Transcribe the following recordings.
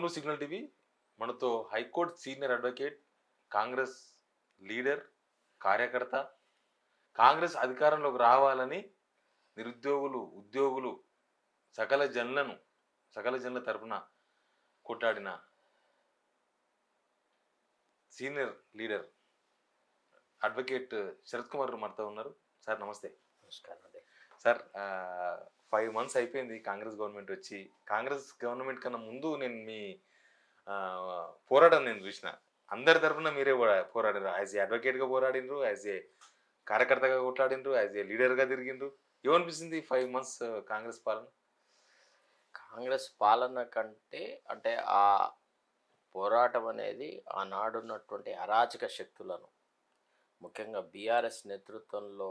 Welcome to signal TV. మనతో high court senior advocate, Congress leader, కార్యకర్త, Congress అధికారంలోకి రావాలని నిరుద్యోగులు, ఉద్యోగులు, సకల జనులను సకల జనుల తరపున కొట్లాడిన senior leader advocate Sharath Kumar మనతో ఉన్నారు. సార్ నమస్తే. నమస్కారం అండి. సార్ 5 మంత్స్ అయిపోయింది కాంగ్రెస్ గవర్నమెంట్ వచ్చి. కాంగ్రెస్ గవర్నమెంట్ కన్నా ముందు నేను మీ పోరాటం నేను చూసిన. అందరి తరపున మీరే పోరాడినారు. యాజ్ ఏ అడ్వకేట్గా పోరాడినరు, యాజ్ ఏ కార్యకర్తగా కొట్లాడినరు, యాజ్ ఏ లీడర్గా తిరిగిండ్రు. ఏమనిపిస్తుంది 5 మంత్స్ కాంగ్రెస్ పాలన? కాంగ్రెస్ పాలన కంటే అంటే ఆ పోరాటం అనేది ఆనాడున్నటువంటి అరాచక శక్తులను, ముఖ్యంగా బీఆర్ఎస్ నేతృత్వంలో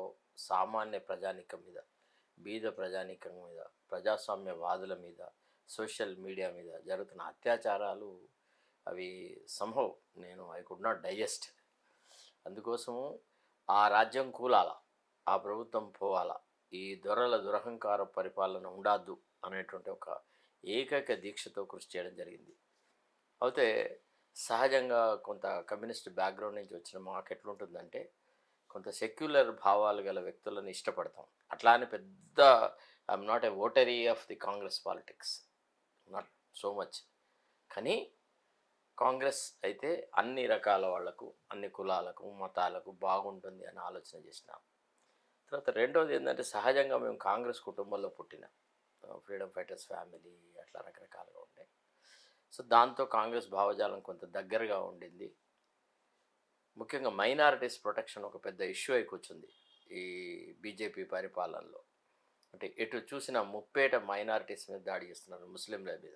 సామాన్య ప్రజానీకం మీద, బీద ప్రజానీకం మీద, ప్రజాస్వామ్యవాదుల మీద, సోషల్ మీడియా మీద జరుగుతున్న అత్యాచారాలు అవి somehow I could not digest. అందుకోసము ఆ రాజ్యం కూలాల, ఆ ప్రభుత్వం పోవాలా, ఈ దొరల దురహంకార పరిపాలన ఉండద్దు అనేటువంటి ఒక ఏకైక దీక్షతో కృషి చేయడం జరిగింది. అయితే సహజంగా కొంత కమ్యూనిస్ట్ బ్యాక్గ్రౌండ్ నుంచి వచ్చిన మాకు ఎట్లుంటుందంటే కొంత సెక్యులర్ భావాలు గల వ్యక్తులను ఇష్టపడతాం. అట్లా అని పెద్ద I'm not a votary of the Congress politics, not so much. కానీ కాంగ్రెస్ అయితే అన్ని రకాల వాళ్లకు, అన్ని కులాలకు, మతాలకు బాగుంటుంది అని ఆలోచన చేసినాం. తర్వాత రెండోది ఏంటంటే సహజంగా మేము కాంగ్రెస్ కుటుంబంలో పుట్టిన ఫ్రీడమ్ ఫైటర్స్ ఫ్యామిలీ అట్లా రకరకాలుగా ఉండే. సో దాంతో కాంగ్రెస్ భావజాలం కొంత దగ్గరగా ఉండింది. ముఖ్యంగా మైనారిటీస్ ప్రొటెక్షన్ ఒక పెద్ద ఇష్యూ అయి కూర్చుంది ఈ బీజేపీ పరిపాలనలో. అంటే ఎటు చూసిన ముప్పేట మైనారిటీస్ మీద దాడి చేస్తున్నారు, ముస్లింల మీద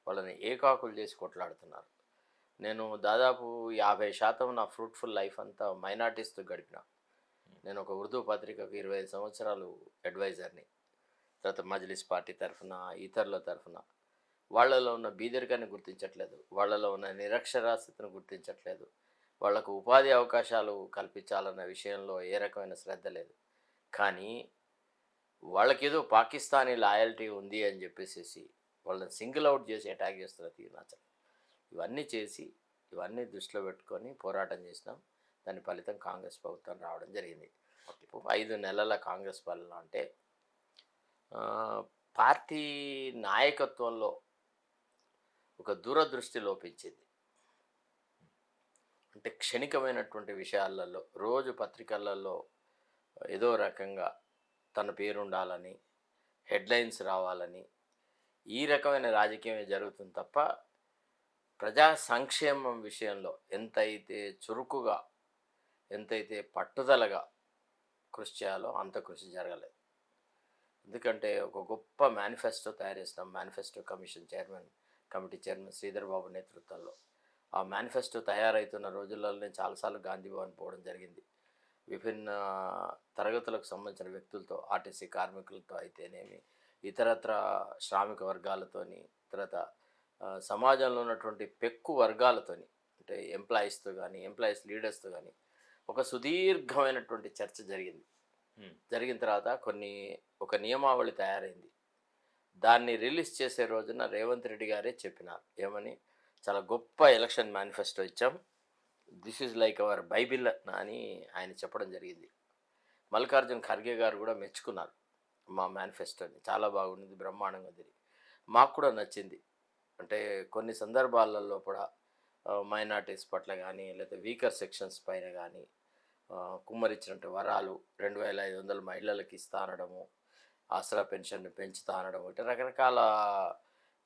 వాళ్ళని ఏకాకులు చేసి కొట్లాడుతున్నారు. నేను దాదాపు 50% నా ఫ్రూట్ఫుల్ లైఫ్ అంతా మైనారిటీస్తో గడిపిన. నేను ఒక ఉర్దూ పత్రికకు 25 సంవత్సరాలు అడ్వైజర్ని. తర్వాత మజ్లిస్ పార్టీ తరఫున, ఇతరుల తరఫున వాళ్ళలో ఉన్న బీదరికాన్ని గుర్తించట్లేదు, వాళ్ళలో ఉన్న నిరక్షరాస్యతను గుర్తించట్లేదు, వాళ్లకు ఉపాధి అవకాశాలు కల్పించాలన్న విషయంలో ఏ రకమైన శ్రద్ధ లేదు. కానీ వాళ్ళకేదో పాకిస్తానీ లాయల్టీ ఉంది అని చెప్పేసి వాళ్ళని సింగిల్ అవుట్ చేసి అటాక్ చేస్తున్న తీరు నచ్చలేదు. ఇవన్నీ దృష్టిలో పెట్టుకొని పోరాటం చేసినాం. దాని ఫలితం కాంగ్రెస్ ప్రభుత్వం రావడం జరిగింది. 5 నెలల కాంగ్రెస్ పాలన అంటే పార్టీ నాయకత్వంలో ఒక దూరదృష్టి లోపించింది. అంటే క్షణికమైనటువంటి విషయాలలో, రోజు పత్రికలలో ఏదో రకంగా తన పేరు ఉండాలని, హెడ్లైన్స్ రావాలని, ఈ రకమైన రాజకీయమే జరుగుతుంది తప్ప ప్రజా సంక్షేమం విషయంలో ఎంతైతే చురుకుగా, ఎంతైతే పట్టుదలగా కృషి చేయాలో అంత కృషి జరగలేదు. ఎందుకంటే ఒక గొప్ప మేనిఫెస్టో తయారు చేసినాం. Manifesto committee chairman Sridhar Babu నేతృత్వంలో. ఆ మేనిఫెస్టో తయారవుతున్న రోజులలో నేను చాలాసార్లు గాంధీ భవన్ పోవడం జరిగింది. విభిన్న తరగతులకు సంబంధించిన వ్యక్తులతో, ఆర్టీసీ కార్మికులతో అయితేనేమి, ఇతరత్ర శ్రామిక వర్గాలతోని, తర్వాత సమాజంలో ఉన్నటువంటి పెక్కు వర్గాలతోని, అంటే ఎంప్లాయీస్తో కానీ, ఎంప్లాయీస్ లీడర్స్తో కానీ ఒక సుదీర్ఘమైనటువంటి చర్చ జరిగింది. జరిగిన తర్వాత ఒక నియమావళి తయారైంది. దాన్ని రిలీజ్ చేసే రోజున రేవంత్ రెడ్డి గారే చెప్పినారు ఏమని, చాలా గొప్ప ఎలక్షన్ మేనిఫెస్టో ఇచ్చాం, this is like our Bible అని ఆయన చెప్పడం జరిగింది. మల్లికార్జున్ ఖర్గే గారు కూడా మెచ్చుకున్నారు మా మేనిఫెస్టోని. చాలా బాగుంది, బ్రహ్మాండంగా ఉంది, మాకు కూడా నచ్చింది. అంటే కొన్ని సందర్భాలలో కూడా మైనార్టీస్ పట్ల కానీ, లేకపోతే వీకర్ సెక్షన్స్ పైన కానీ కుమ్మరిచ్చినట్టు వరాలు 2500 మహిళలకు ఇస్తా అనడము, ఆసరా పెన్షన్ను పెంచుతా అనడం, ఇట్లా రకరకాల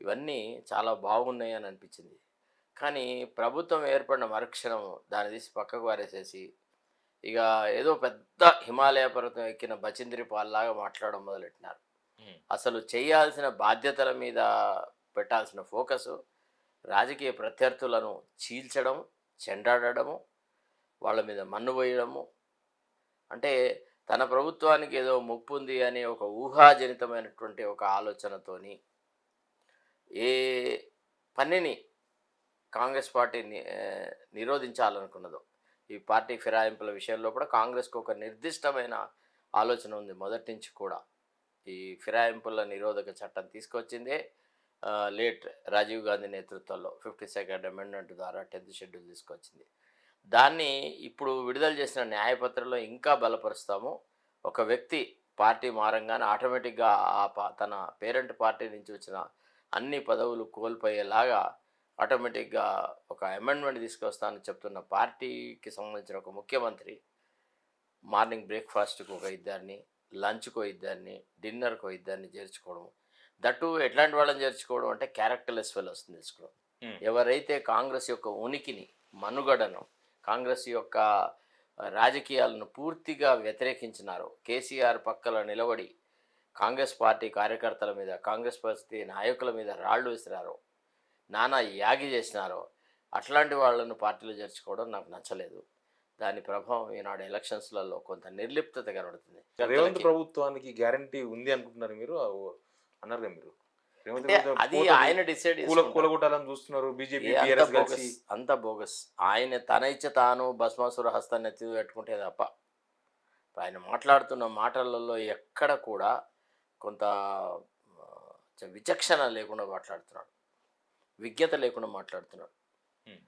ఇవన్నీ చాలా బాగున్నాయి అని అనిపించింది. కానీ ప్రభుత్వం ఏర్పడిన మరుక్షణం దాన్ని తీసి పక్కకు వారేసేసి ఇక ఏదో పెద్ద హిమాలయ పర్వతం ఎక్కిన బచింద్రి పాల్లాగా మాట్లాడడం మొదలెట్టినారు. అసలు చేయాల్సిన బాధ్యతల మీద పెట్టాల్సిన ఫోకసు రాజకీయ ప్రత్యర్థులను చీల్చడం, చెండాడము, వాళ్ళ మీద మన్ను పోయడము. అంటే తన ప్రభుత్వానికి ఏదో ముప్పు ఉంది అనే ఒక ఊహాజనితమైనటువంటి ఒక ఆలోచనతోని ఏ పనిని కాంగ్రెస్ పార్టీ నిరోధించాలనుకున్నదో, ఈ పార్టీ ఫిరాయింపుల విషయంలో కూడా కాంగ్రెస్కు ఒక నిర్దిష్టమైన ఆలోచన ఉంది మొదటి నుంచి కూడా. ఈ ఫిరాయింపుల నిరోధక చట్టం తీసుకొచ్చిందే లేట్ రాజీవ్ గాంధీ నేతృత్వంలో 52nd అమెండ్మెంట్ ద్వారా 10th షెడ్యూల్ తీసుకొచ్చింది. దాన్ని ఇప్పుడు విడుదల చేసిన న్యాయపత్రంలో ఇంకా బలపరుస్తాము. ఒక వ్యక్తి పార్టీ మారంగానే ఆటోమేటిక్‌గా తన పేరెంట్ పార్టీ నుంచి వచ్చిన అన్ని పదవులు కోల్పోయేలాగా ఆటోమేటిక్‌గా ఒక అమెండ్మెంట్ తీసుకొస్తానని చెప్తున్న పార్టీకి సంబంధించిన ఒక ముఖ్యమంత్రి మార్నింగ్ బ్రేక్‌ఫాస్ట్‌కి ఒక ఇద్దరిని, లంచ్‌కో ఇద్దరిని, డిన్నర్‌కో ఇద్దరిని చేర్చుకోవడం. దట్టు ఎట్లాంటి వాళ్ళని చేర్చుకోవడం అంటే క్యారెక్టర్‌లెస్ ఫెలోస్‌ని తెచ్చుకోవడం. హ్మ్. ఎవరైతే కాంగ్రెస్ యొక్క ఉనికిని, మనుగడను, కాంగ్రెస్ యొక్క రాజకీయాలను పూర్తిగా వ్యతిరేకించినారో, కేసీఆర్ పక్కన నిలబడి కాంగ్రెస్ పార్టీ కార్యకర్తల మీద, కాంగ్రెస్ పార్టీ నాయకుల మీద రాళ్ళు విసిరారో, నానా యాగి చేసినారో, అట్లాంటి వాళ్ళను పార్టీలో చేర్చుకోవడం నాకు నచ్చలేదు. దాని ప్రభావం ఈనాడు ఎలక్షన్స్‌లలో కొంత నిర్లిప్తత కనబడుతుంది. రేవంత్ కార్యకర్తలకి ప్రభుత్వానికి గ్యారంటీ ఉంది అనుకుంటున్నారు మీరు? అన్నారుగా మీరు. రేవంత్ అంటే ప్రభుత్వం అది పోతది. ఆయన డిసైడ్ చేసుకుంటారు. కూలగొట్టాలని చూస్తున్నారు బీజేపీ, ఏ అంత టీఆర్ఎస్ కలిసి. బోగస్, అంత బోగస్. ఆయన తన ఇచ్చ తాను భస్మాసుర హస్తాన్ని ఎత్తి పెట్టుకుంటే తప్ప, ఆయన మాట్లాడుతున్న మాటలలో ఎక్కడ కూడా కొంత విచక్షణ లేకుండా మాట్లాడుతున్నాడు. విజ్ఞత లేకుండా మాట్లాడుతున్నాడు. హ్మ్.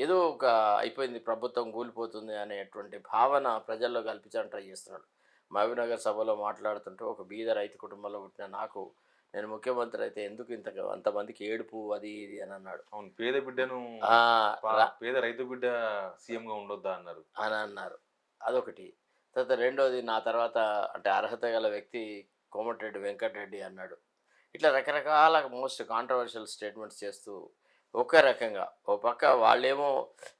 ఏదో ఒక అయిపోయింది, ప్రభుత్వం కూలిపోతుంది అనేటువంటి భావన ప్రజల్లో కల్పించడానికి ట్రై చేస్తున్నాడు. మహబూబ్‌నగర్ సభలో మాట్లాడుతుంటూ ఒక బీద రైతు కుటుంబంలో పుట్టిన నాకు, నేను ముఖ్యమంత్రి అయితే ఎందుకు అంతమందికి ఏడుపు అది ఇది అని అన్నాడు. అవును. పేద బిడ్డను ఆ, పేద రైతు బిడ్డ సీఎంగా ఉండొద్దా అన్నారు. అని అన్నారు. అదొకటి. తర్వాత రెండోది, నా తర్వాత అంటే అర్హత గల వ్యక్తి కోమటిరెడ్డి వెంకటరెడ్డి అన్నాడు. ఇట్లా రకరకాల మోస్ట్ కాంట్రవర్షియల్ స్టేట్మెంట్స్ చేస్తూ ఒక రకంగా ఓ పక్క వాళ్ళేమో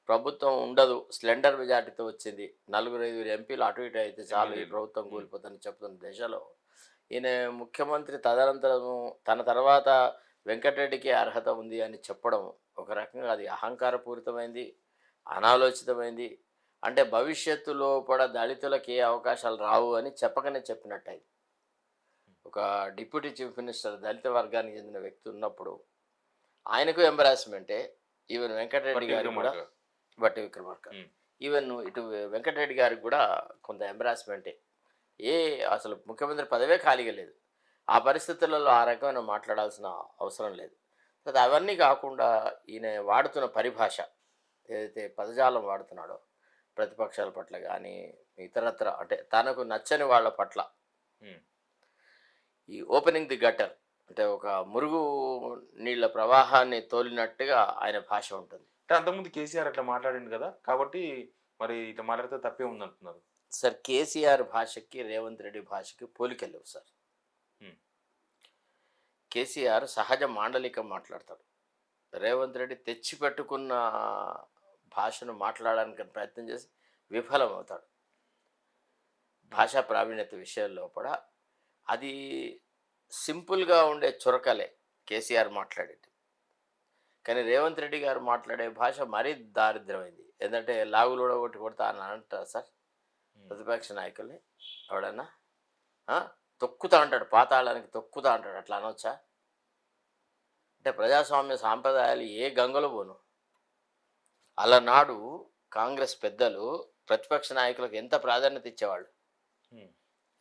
ప్రభుత్వం ఉండదు, స్లెండర్ మెజార్టీతో వచ్చింది, నలుగురు ఐదుగురు ఎంపీలు అటు ఇటు అయితే చాలు ఈ ఎమ్మెల్యేలు. ప్రభుత్వం హ్మ్. కూలిపోతుందని చెప్తున్న దశలో ఈయన ముఖ్యమంత్రి తదనంతరము తన తర్వాత వెంకటరెడ్డికి అర్హత ఉంది అని చెప్పడం ఒక రకంగా అది అహంకారపూరితమైంది, అనాలోచితమైంది. అంటే భవిష్యత్తులో కూడా దళితులకు ఏ అవకాశాలు రావు అని చెప్పకనే చెప్పినట్టు అయింది. ఒక డిప్యూటీ చీఫ్ మినిస్టర్ దళిత వర్గానికి చెందిన వ్యక్తి ఉన్నప్పుడు ఆయనకు ఎంబరాస్మెంటే. ఈవెన్ వెంకటరెడ్డి బట్టి గారికి కూడా, విక్రమార్క. బట్టి విక్రమార్క, హ్మ్. ఈవెన్ ఇటు వెంకటరెడ్డి గారికి కూడా కొంత ఎంబరాస్మెంటే. ఏ అసలు ముఖ్యమంత్రి పదవే ఖాళీగా లేదు. ఆ పరిస్థితులలో ఆ రకమైన మాట్లాడాల్సిన అవసరం లేదు. తర్వాత అవన్నీ కాకుండా ఈయన వాడుతున్న పరిభాష, ఏదైతే పదజాలం వాడుతున్నాడో ప్రతిపక్షాల పట్ల కానీ ఇతరత్ర అంటే తనకు నచ్చని వాళ్ళ పట్ల, హ్మ్. ఈ ఓపెనింగ్ ది గటర్ అంటే ఒక మురుగు నీళ్ళ ప్రవాహాన్ని తోలినట్టుగా ఆయన భాష ఉంటుంది. అంటే అంతకుముందు కేసీఆర్ అట్లా మాట్లాడిండు కదా! కాబట్టి మరి ఇట్లా మాట్లాడితే తప్పే ఉందంటున్నారు. సార్ కేసీఆర్ భాషకి రేవంత్ రెడ్డి భాషకి పోలికెళ్ళవు సార్. హ్మ్. కేసీఆర్ సహజ మాండలికం మాట్లాడతాడు. రేవంత్ రెడ్డి తెచ్చిపెట్టుకున్న భాషను మాట్లాడడానికి ప్రయత్నం చేసి విఫలమవుతాడు. భాషా ప్రావీణ్యత విషయంలో కూడా అది సింపుల్గా ఉండే చురకలే కేసీఆర్ మాట్లాడేది. కానీ రేవంత్ రెడ్డి గారు మాట్లాడే భాష మరీ దారిద్రమైంది. ఏంటంటే లాగులు కొట్టి కొడతా అని అంటారు సార్ హ్మ్. ప్రతిపక్ష నాయకుల్ని ఎవడన్నా. ఆ? తొక్కుతా అంటాడు, పాతాళానికి తొక్కుతా అంటాడు, అట్లా అనొచ్చా? అంటే ప్రజాస్వామ్య సాంప్రదాయాలు ఏ గంగలో పోను. అలనాడు కాంగ్రెస్ పెద్దలు ప్రతిపక్ష నాయకులకు ఎంత ప్రాధాన్యత ఇచ్చేవాళ్ళు. Hmm.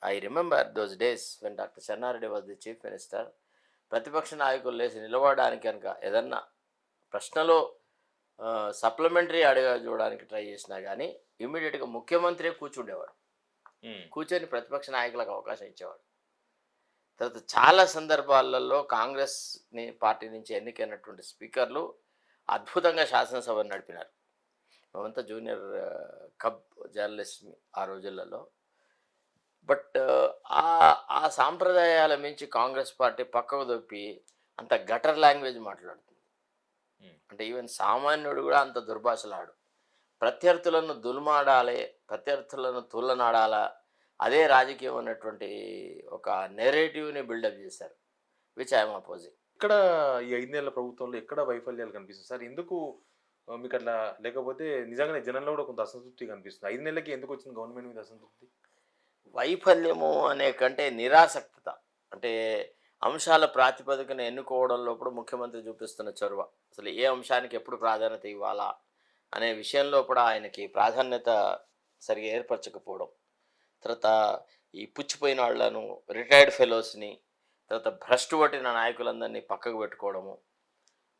I remember those days when doctor Chenna Reddy was the chief minister. ప్రతిపక్ష నాయకులు లేచి నిలబడడానికి కనుక ఏదన్నా ప్రశ్నలో సప్లిమెంటరీ అడిగా చూడడానికి ట్రై చేసినా కానీ ఇమ్మీడియట్గా ముఖ్యమంత్రి కూర్చుండేవాడు. హ్మ్. కూర్చొని ప్రతిపక్ష నాయకులకు అవకాశం ఇచ్చేవాడు. తర్వాత చాలా సందర్భాలలో పార్టీ నుంచి ఎన్నికైనటువంటి స్పీకర్లు అద్భుతంగా శాసనసభను నడిపినారు. మేమంతా జూనియర్ కబ్ జర్నలిస్ట్ ఆ రోజులలో. బట్ ఆ ఆ సాంప్రదాయాల మించి కాంగ్రెస్ పార్టీ పక్కకు దొప్పి అంత గటర్ లాంగ్వేజ్ మాట్లాడుతుంది. హ్మ్. అంటే ఈవెన్ సామాన్యుడు కూడా అంత దుర్భాషలాడు. ప్రత్యర్థులను దుల్మాడాలి, ప్రత్యర్థులను తూలనాడాలా, అదే రాజకీయం అన్నటువంటి ఒక నెరేటివ్ని బిల్డప్ చేశారు, విచ్ ఐఎమ్ అపోజింగ్. ఇక్కడ ఈ 5 నెలల ప్రభుత్వంలో ఎక్కడ వైఫల్యాలు కనిపిస్తాయి సార్? ఎందుకు మీకు అట్లా లేకపోతే నిజంగానే జనంలో కూడా కొంత అసంతృప్తి కనిపిస్తుంది. 5 నెలలకి ఎందుకు వచ్చింది గవర్నమెంట్ మీద అసంతృప్తి? వైఫల్యము అనే కంటే నిరాసక్తత. అంటే అంశాల ప్రాతిపదికన ఎన్నుకోవడంలో కూడా ముఖ్యమంత్రి చూపిస్తున్న చొరవ, అసలు ఏ అంశానికి ఎప్పుడు ప్రాధాన్యత ఇవ్వాలా అనే విషయంలో కూడా ఆయనకి ప్రాధాన్యత సరిగా ఏర్పరచకపోవడం. తర్వాత ఈ పుచ్చిపోయిన వాళ్ళను, రిటైర్డ్ ఫెలోస్ని, తర్వాత భ్రష్టు పట్టిన నాయకులందరినీ పక్కకు పెట్టుకోవడము,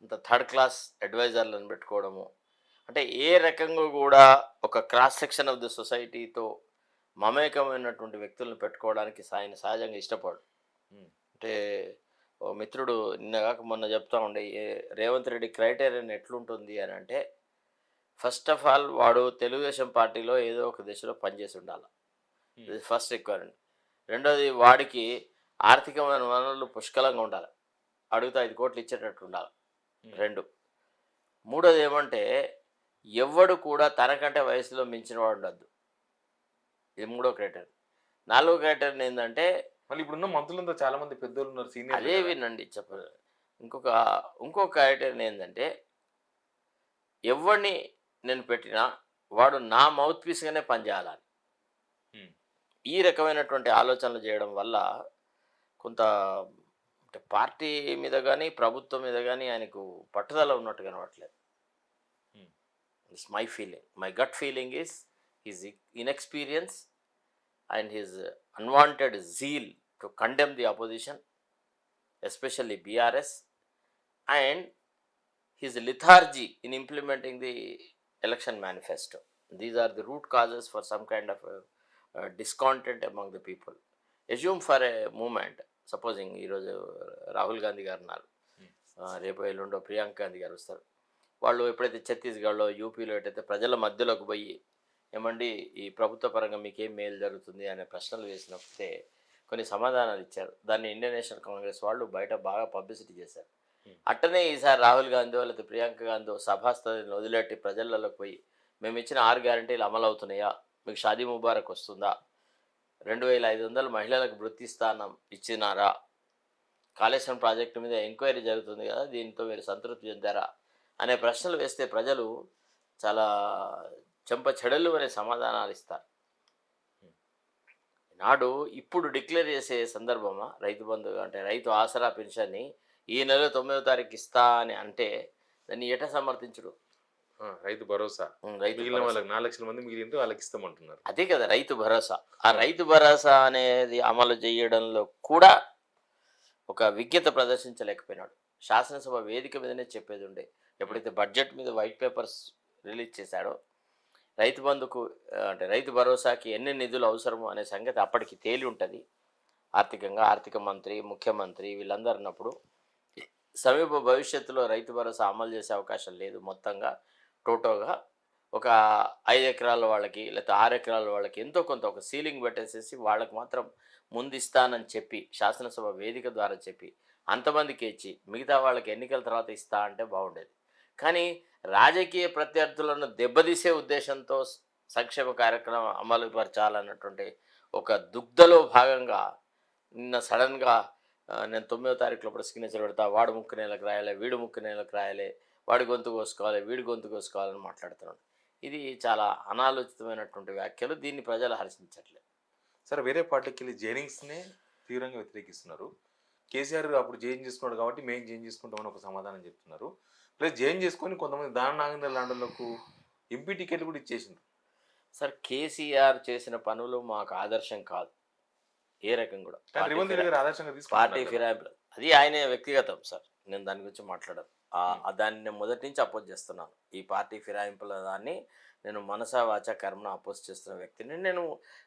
ఇంత థర్డ్ క్లాస్ అడ్వైజర్లను పెట్టుకోవడము, అంటే ఏ రకంగా కూడా ఒక క్రాస్ సెక్షన్ ఆఫ్ ది సొసైటీతో మమేకమైనటువంటి వ్యక్తులను పెట్టుకోవడానికి ఆయన సహజంగా ఇష్టపడు. ఉమ్, అంటే ఓ మిత్రుడు నిన్న కాక మొన్న చెప్తా ఉండే రేవంత్ రెడ్డి క్రైటీరియన్ ఎట్లుంటుంది అని అంటే, ఫస్ట్ ఆఫ్ ఆల్ వాడు తెలుగుదేశం పార్టీలో ఏదో ఒక దిశలో పనిచేసి ఉండాలి. ఉమ్, ఇది ఫస్ట్ రిక్వైర్మెంట్. రెండోది వాడికి ఆర్థికమైన వనరులు పుష్కలంగా ఉండాలి. అడిగితే 5 కోట్లు ఇచ్చేటట్టు ఉండాలి. ఉమ్, 2. మూడోది ఏమంటే ఎవ్వడు కూడా తనకంటే వయసులో మించిన వాడు ఉండద్దు. ఇది మూడో క్రైటీరియన్. నాలుగో క్రైటీరియన్ ఏంటంటే, మళ్ళీ ఇప్పుడున్న మంత్రులంతా చాలా మంది పెద్దోళ్ళు ఉన్నారు, సీనియర్లు అదే కదా. వినండి చెప్పదు. ఇంకొక ఇంకొక క్రైటీరియన్ ఏంటంటే, ఎవడిని నేను పెట్టినా వాడు నా మౌత్ పీస్గానే పనిచేయాలని. ఉమ్, ఈ రకమైనటువంటి ఆలోచనలు చేయడం వల్ల కొంత అంటే పార్టీ మీద కానీ ప్రభుత్వం మీద కానీ ఆయనకు పట్టుదల ఉన్నట్టు కనబడట్లేదు. Um, it's my feeling. My gut feeling is his inexperience and his unwanted zeal to condemn the opposition, especially BRS, and his lethargy in implementing the election manifesto. These are the root causes for some kind of discontent among the people. Assume for a moment, supposing ఈరోజు రాహుల్ గాంధీ గారు ఉన్నారు, రేపు ఎల్లుండో ప్రియాంక గాంధీ గారు వస్తారు. వాళ్ళు ఎప్పుడైతే ఛత్తీస్గఢ్లో యూపీలో ఎటైతే ప్రజల మధ్యలోకి పోయి ఏమండి ఈ ప్రభుత్వ పరంగా మీకేం మేలు జరుగుతుంది అనే ప్రశ్నలు వేసినప్పుడే కొన్ని సమాధానాలు ఇచ్చారు. దాన్ని ఇండియన్ నేషనల్ కాంగ్రెస్ వాళ్ళు బయట బాగా పబ్లిసిటీ చేశారు. అట్టనే ఈసారి రాహుల్ గాంధీ లేకపోతే ప్రియాంక గాంధీ సభాస్థలిని వదిలేటి ప్రజలలోకి పోయి మేము ఇచ్చిన 6 గ్యారంటీలు అమలు అవుతున్నాయా, మీకు షాదీ ముబారక్ వస్తుందా, 2500 మహిళలకు వృత్తి స్థానం ఇచ్చినారా, కాళేశ్వరం ప్రాజెక్టు మీద ఎంక్వైరీ జరుగుతుంది కదా దీంతో మీరు సంతృప్తి చెందారా అనే ప్రశ్నలు వేస్తే ప్రజలు చాలా చెంప చెడలు అనే సమాధానాలు ఇస్తారు. నాడు ఇప్పుడు డిక్లేర్ చేసే సందర్భమా రైతు బంధు అంటే రైతు ఆసరా పెన్షన్ని ఈ నెల 9వ తారీఖు ఇస్తా అని అంటే దాన్ని ఎట సమర్థించుడు? రైతు భరోసా రైతు మిగిలిన భరోసా. వాళ్ళకి 4 లక్షల మంది మిగిలింటే వాళ్ళకి ఇస్తామంటున్నారు. అదే కదా రైతు భరోసా. ఆ రైతు భరోసా అనేది అమలు చేయడంలో కూడా ఒక విజ్ఞత ప్రదర్శించలేకపోయినాడు. శాసనసభ వేదిక మీదనే చెప్పేది ఉండే. ఎప్పుడైతే బడ్జెట్ మీద వైట్ పేపర్స్ రిలీజ్ చేశాడో రైతు బంధుకు అంటే రైతు భరోసాకి ఎన్ని నిధులు అవసరమో అనే సంగతి అప్పటికి తేలి ఉంటుంది. ఆర్థిక మంత్రి, ముఖ్యమంత్రి వీళ్ళందరూ ఉన్నప్పుడు సమీప భవిష్యత్తులో రైతు భరోసా అమలు చేసే అవకాశం లేదు. మొత్తంగా టోటల్గా ఒక 5 ఎకరాల వాళ్ళకి లేకపోతే 6 ఎకరాల వాళ్ళకి ఎంతో కొంత ఒక సీలింగ్ పెట్టేసేసి వాళ్ళకి మాత్రం ముందు ఇస్తానని చెప్పి శాసనసభ వేదిక ద్వారా చెప్పి అంతమందికి ఇచ్చి మిగతా వాళ్ళకి ఎన్నికల తర్వాత ఇస్తా అంటే బాగుండేది. కానీ రాజకీయ ప్రత్యర్థులను దెబ్బతీసే ఉద్దేశంతో సంక్షేమ కార్యక్రమం అమలు పరచాలన్నటువంటి ఒక దుగ్ధలో భాగంగా నిన్న సడన్గా నేను 9వ తారీఖు లోపల సిగ్నేచర్ పెడతా, వాడు ముక్కు నెలకు రాయాలి, వీడు ముక్కు నెలకు రాయాలి, వాడి గొంతు కోసుకోవాలి, వీడి గొంతు కోసుకోవాలని మాట్లాడుతున్నాడు. ఇది చాలా అనాలోచితమైనటువంటి వ్యాఖ్యలు. దీన్ని ప్రజలు హర్షించట్లేదు. సరే, వేరే పార్టీకి వెళ్ళి జైనింగ్స్నే తీవ్రంగా వ్యతిరేకిస్తున్నారు. కేసీఆర్ అప్పుడు జైన్ చేసుకున్నాడు కాబట్టి మేము జైన్ చేసుకుంటామని ఒక సమాధానం చెప్తున్నారు. ప్లస్ జైన్ చేసుకొని కొంతమంది దాన నాగేంద్ర లాండర్లకు ఎంపీ టికెట్లు కూడా ఇచ్చేసిండ్రు. సార్ కేసీఆర్ చేసిన పనులు మాకు ఆదర్శం కాదు ఏ రకం కూడా. కానీ రేవంత్ రెడ్డి గారు ఆదర్శంగా పార్టీ తీసుకుంటున్నారు కదా. ఫిరాయింపులు అది ఆయన వ్యక్తిగతం సార్. నేను దాని గురించి మాట్లాడను. దాన్ని నేను మొదటి నుంచి అపోజ్ చేస్తున్నాను. ఈ పార్టీ ఫిరాయింపుల దాన్ని నేను మనసా వాచ కర్మను అపోజ్ చేస్తున్న వ్యక్తిని నేను.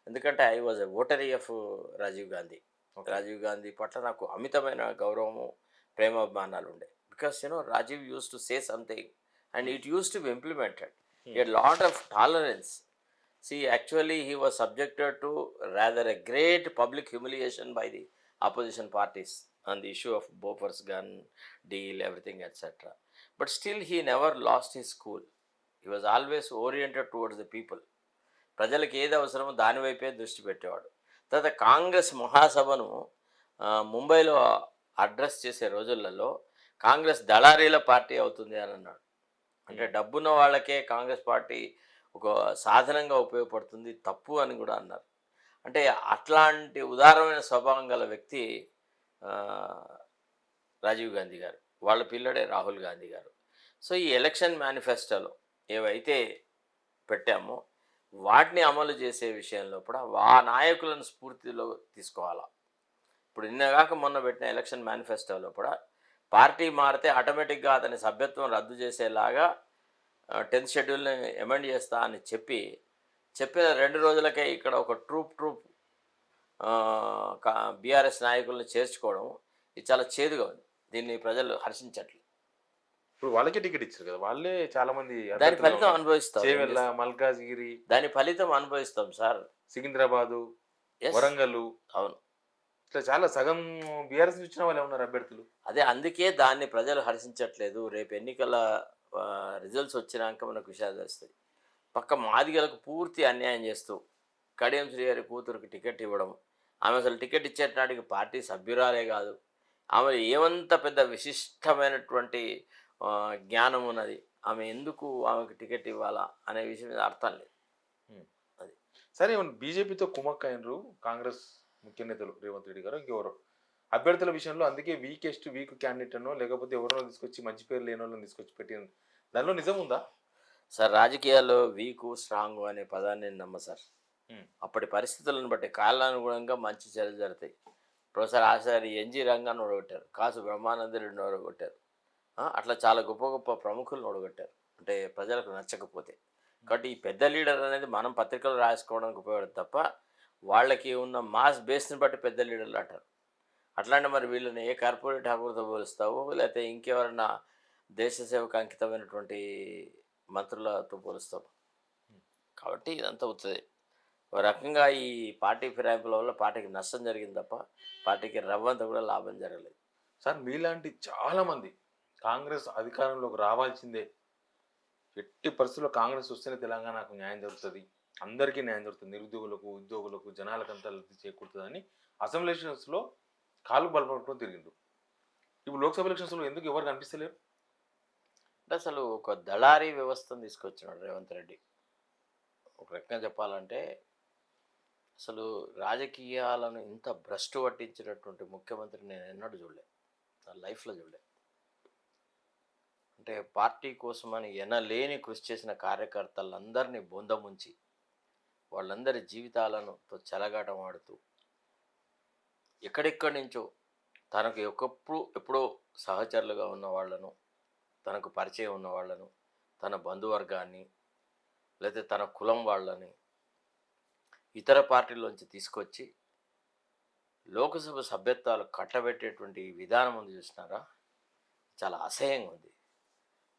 ఎందుకంటే I was a votary of Rajiv Gandhi. Rajiv Gandhi పట్ల నాకు అమితమైన గౌరవము, ప్రేమాభిమానాలు ఉండే. Because Rajiv use to say something and it use to be implemented. A lot of tolerance. See, actually, he was subjected to rather a great public humiliation by the opposition parties on the issue of Bofors gun deal, everything, etc. But still, he never lost his cool. He was always oriented towards the people. ప్రజలకు ఏది అవసరమో దానివైపే దృష్టి పెట్టేవాడు. తర్వాత కాంగ్రెస్ మహాసభను ముంబైలో address చేసే రోజులలో Congress దళారీల party అవుతుంది అని అన్నాడు. అంటే డబ్బున్న వాళ్ళకే కాంగ్రెస్ పార్టీ ఒక సాధనంగా ఉపయోగపడుతుంది, తప్పు అని కూడా అన్నారు. అంటే అట్లాంటి ఉదారమైన స్వభావం గల వ్యక్తి రాజీవ్ గాంధీ గారు, వాళ్ళ పిల్లడే రాహుల్ గాంధీ గారు. సో ఈ ఎలక్షన్ మేనిఫెస్టోలో ఏవైతే పెట్టామో వాటిని అమలు చేసే విషయంలో కూడా ఆ నాయకులను స్ఫూర్తిలో తీసుకోవాలా. ఇప్పుడు నిన్నగాక మొన్న పెట్టిన ఎలక్షన్ మేనిఫెస్టోలో కూడా పార్టీ మారితే ఆటోమేటిక్గా అతని సభ్యత్వం రద్దు చేసేలాగా 10th షెడ్యూల్ని అమెండ్ చేస్తా అని చెప్పిన 2 రోజులకే ఇక్కడ ఒక ట్రూప్ బీఆర్ఎస్ నాయకుల్ని చేర్చుకోవడం ఇది చాలా చేదుగా ఉంది. దీన్ని ప్రజలు హర్షించట్లేదు. ఇప్పుడు వాళ్ళకే టికెట్ ఇచ్చారు కదా, వాళ్ళే చాలా మంది దాని అభ్యర్థులుగా ఫలితం ఉన్నారు. అనుభవిస్తాం. ఏం చేవెళ్ళ, చేస్తాం? మల్కాజ్గిరి, దాని ఫలితం అనుభవిస్తాం సార్. సికింద్రాబాదు, ఎస్, వరంగల్, అవును. ఇట్లా చాలా సగం బీఆర్ఎస్ వచ్చిన వాళ్ళే ఉన్నారు అభ్యర్థులు. అదే అందుకే దాన్ని ప్రజలు హర్షించట్లేదు. రేపు ఎన్నికల రిజల్ట్స్ వచ్చినాక మనకు విషయాలు తెలుస్తాయి. పక్క మాదిగలకు పూర్తి అన్యాయం చేస్తూ కడియం శ్రీ గారి కూతురికి టికెట్ ఇవ్వడం, ఆమె అసలు టికెట్ ఇచ్చేటానికి పార్టీ సభ్యురాలే కాదు, ఆమె ఏమంత పెద్ద విశిష్టమైనటువంటి జ్ఞానం ఉన్నది, ఆమె ఎందుకు ఆమెకు టికెట్ ఇవ్వాలా అనే విషయం మీద అర్థం లేదు. అది సరే, బీజేపీతో కుమ్మక్కైనరు కాంగ్రెస్ ముఖ్య నేతలు రేవంత్ రెడ్డి గారు ఇంకెవరు అభ్యర్థుల విషయంలో, అందుకే వీక్ క్యాండిడేట్ అనో లేకపోతే ఎవరినో తీసుకొచ్చి మంచి పేరు లేని వాళ్ళని తీసుకొచ్చి పెట్టిన దానిలో నిజం ఉందా? సార్, రాజకీయాల్లో వీకు స్ట్రాంగ్ అనే పదాన్ని నేను నమ్మ సార్. అప్పటి పరిస్థితులను బట్టి కాలానుగుణంగా మంచి చర్యలు జరుగుతాయి. ప్రొఫెసర్ ఆచార్య ఎన్జి రంగాన్ని ఓడగొట్టారు, కాసు బ్రహ్మానందరెడ్డిని ఓడగొట్టారు, అట్లా చాలా గొప్ప గొప్ప ప్రముఖులను ఓడగొట్టారు, అంటే ప్రజలకు నచ్చకపోతే. కాబట్టి ఈ పెద్ద లీడర్ అనేది మనం పత్రికలు రాసుకోవడానికి ఉపయోగపడుతుంది తప్ప వాళ్ళకి ఉన్న మాస్ బేస్ని బట్టి పెద్ద లీడర్లు అంటారు. అట్లాంటి మరి వీళ్ళని ఏ కార్పొరేట్ హక్కులతో పోలుస్తావో లేకపోతే ఇంకెవరన్నా దేశ సేవకు అంకితమైనటువంటి మంత్రులతో పోలుస్తాం. కాబట్టి ఇదంతా అవుతుంది. ఒక రకంగా ఈ పార్టీ ఫిరాయింపుల వల్ల పార్టీకి నష్టం జరిగింది తప్ప పార్టీకి రవ్వంత కూడా లాభం జరగలేదు. సార్, మీలాంటి చాలా మంది కాంగ్రెస్ అధికారంలోకి రావాల్సిందే, ఎట్టి పరిస్థితుల్లో కాంగ్రెస్ వస్తేనే తెలంగాణకు న్యాయం జరుగుతుంది, అందరికీ న్యాయం జరుగుతుంది, నిరుద్యోగులకు, ఉద్యోగులకు, జనాలకంతా లబ్ధి చేకూరుతుందని అసెంబ్లీ ఎలక్షన్స్లో కాలు బలపడుతూ తిరిగిండు. ఇప్పుడు లోక్సభ ఎలక్షన్స్లో ఎందుకు ఎవరు కనిపిస్తలేరు? అంటే అసలు ఒక దళారీ వ్యవస్థను తీసుకొచ్చినాడు రేవంత్ రెడ్డి. ఒక రకంగా చెప్పాలంటే అసలు రాజకీయాలను ఇంత భ్రష్టు పట్టించినటువంటి ముఖ్యమంత్రి నేను ఎన్నడూ చూడలేదు, నా లైఫ్లో చూడలేదు. అంటే పార్టీ కోసమని ఎనలేని కృషి చేసిన కార్యకర్తలందరినీ బొందముంచి వాళ్ళందరి జీవితాలను చెలగాటం ఆడుతూ ఎక్కడెక్కడి నుంచో తనకు ఎప్పుడో సహచరులుగా ఉన్న వాళ్ళను, తనకు పరిచయం ఉన్న వాళ్ళను, తన బంధువర్గాన్ని లేకపోతే తన కులం వాళ్ళని ఇతర పార్టీల్లోంచి తీసుకొచ్చి లోకసభ సభ్యత్వాలు కట్టబెట్టేటువంటి విధానం ఉంది చూసినారా, చాలా అసహ్యంగా ఉంది.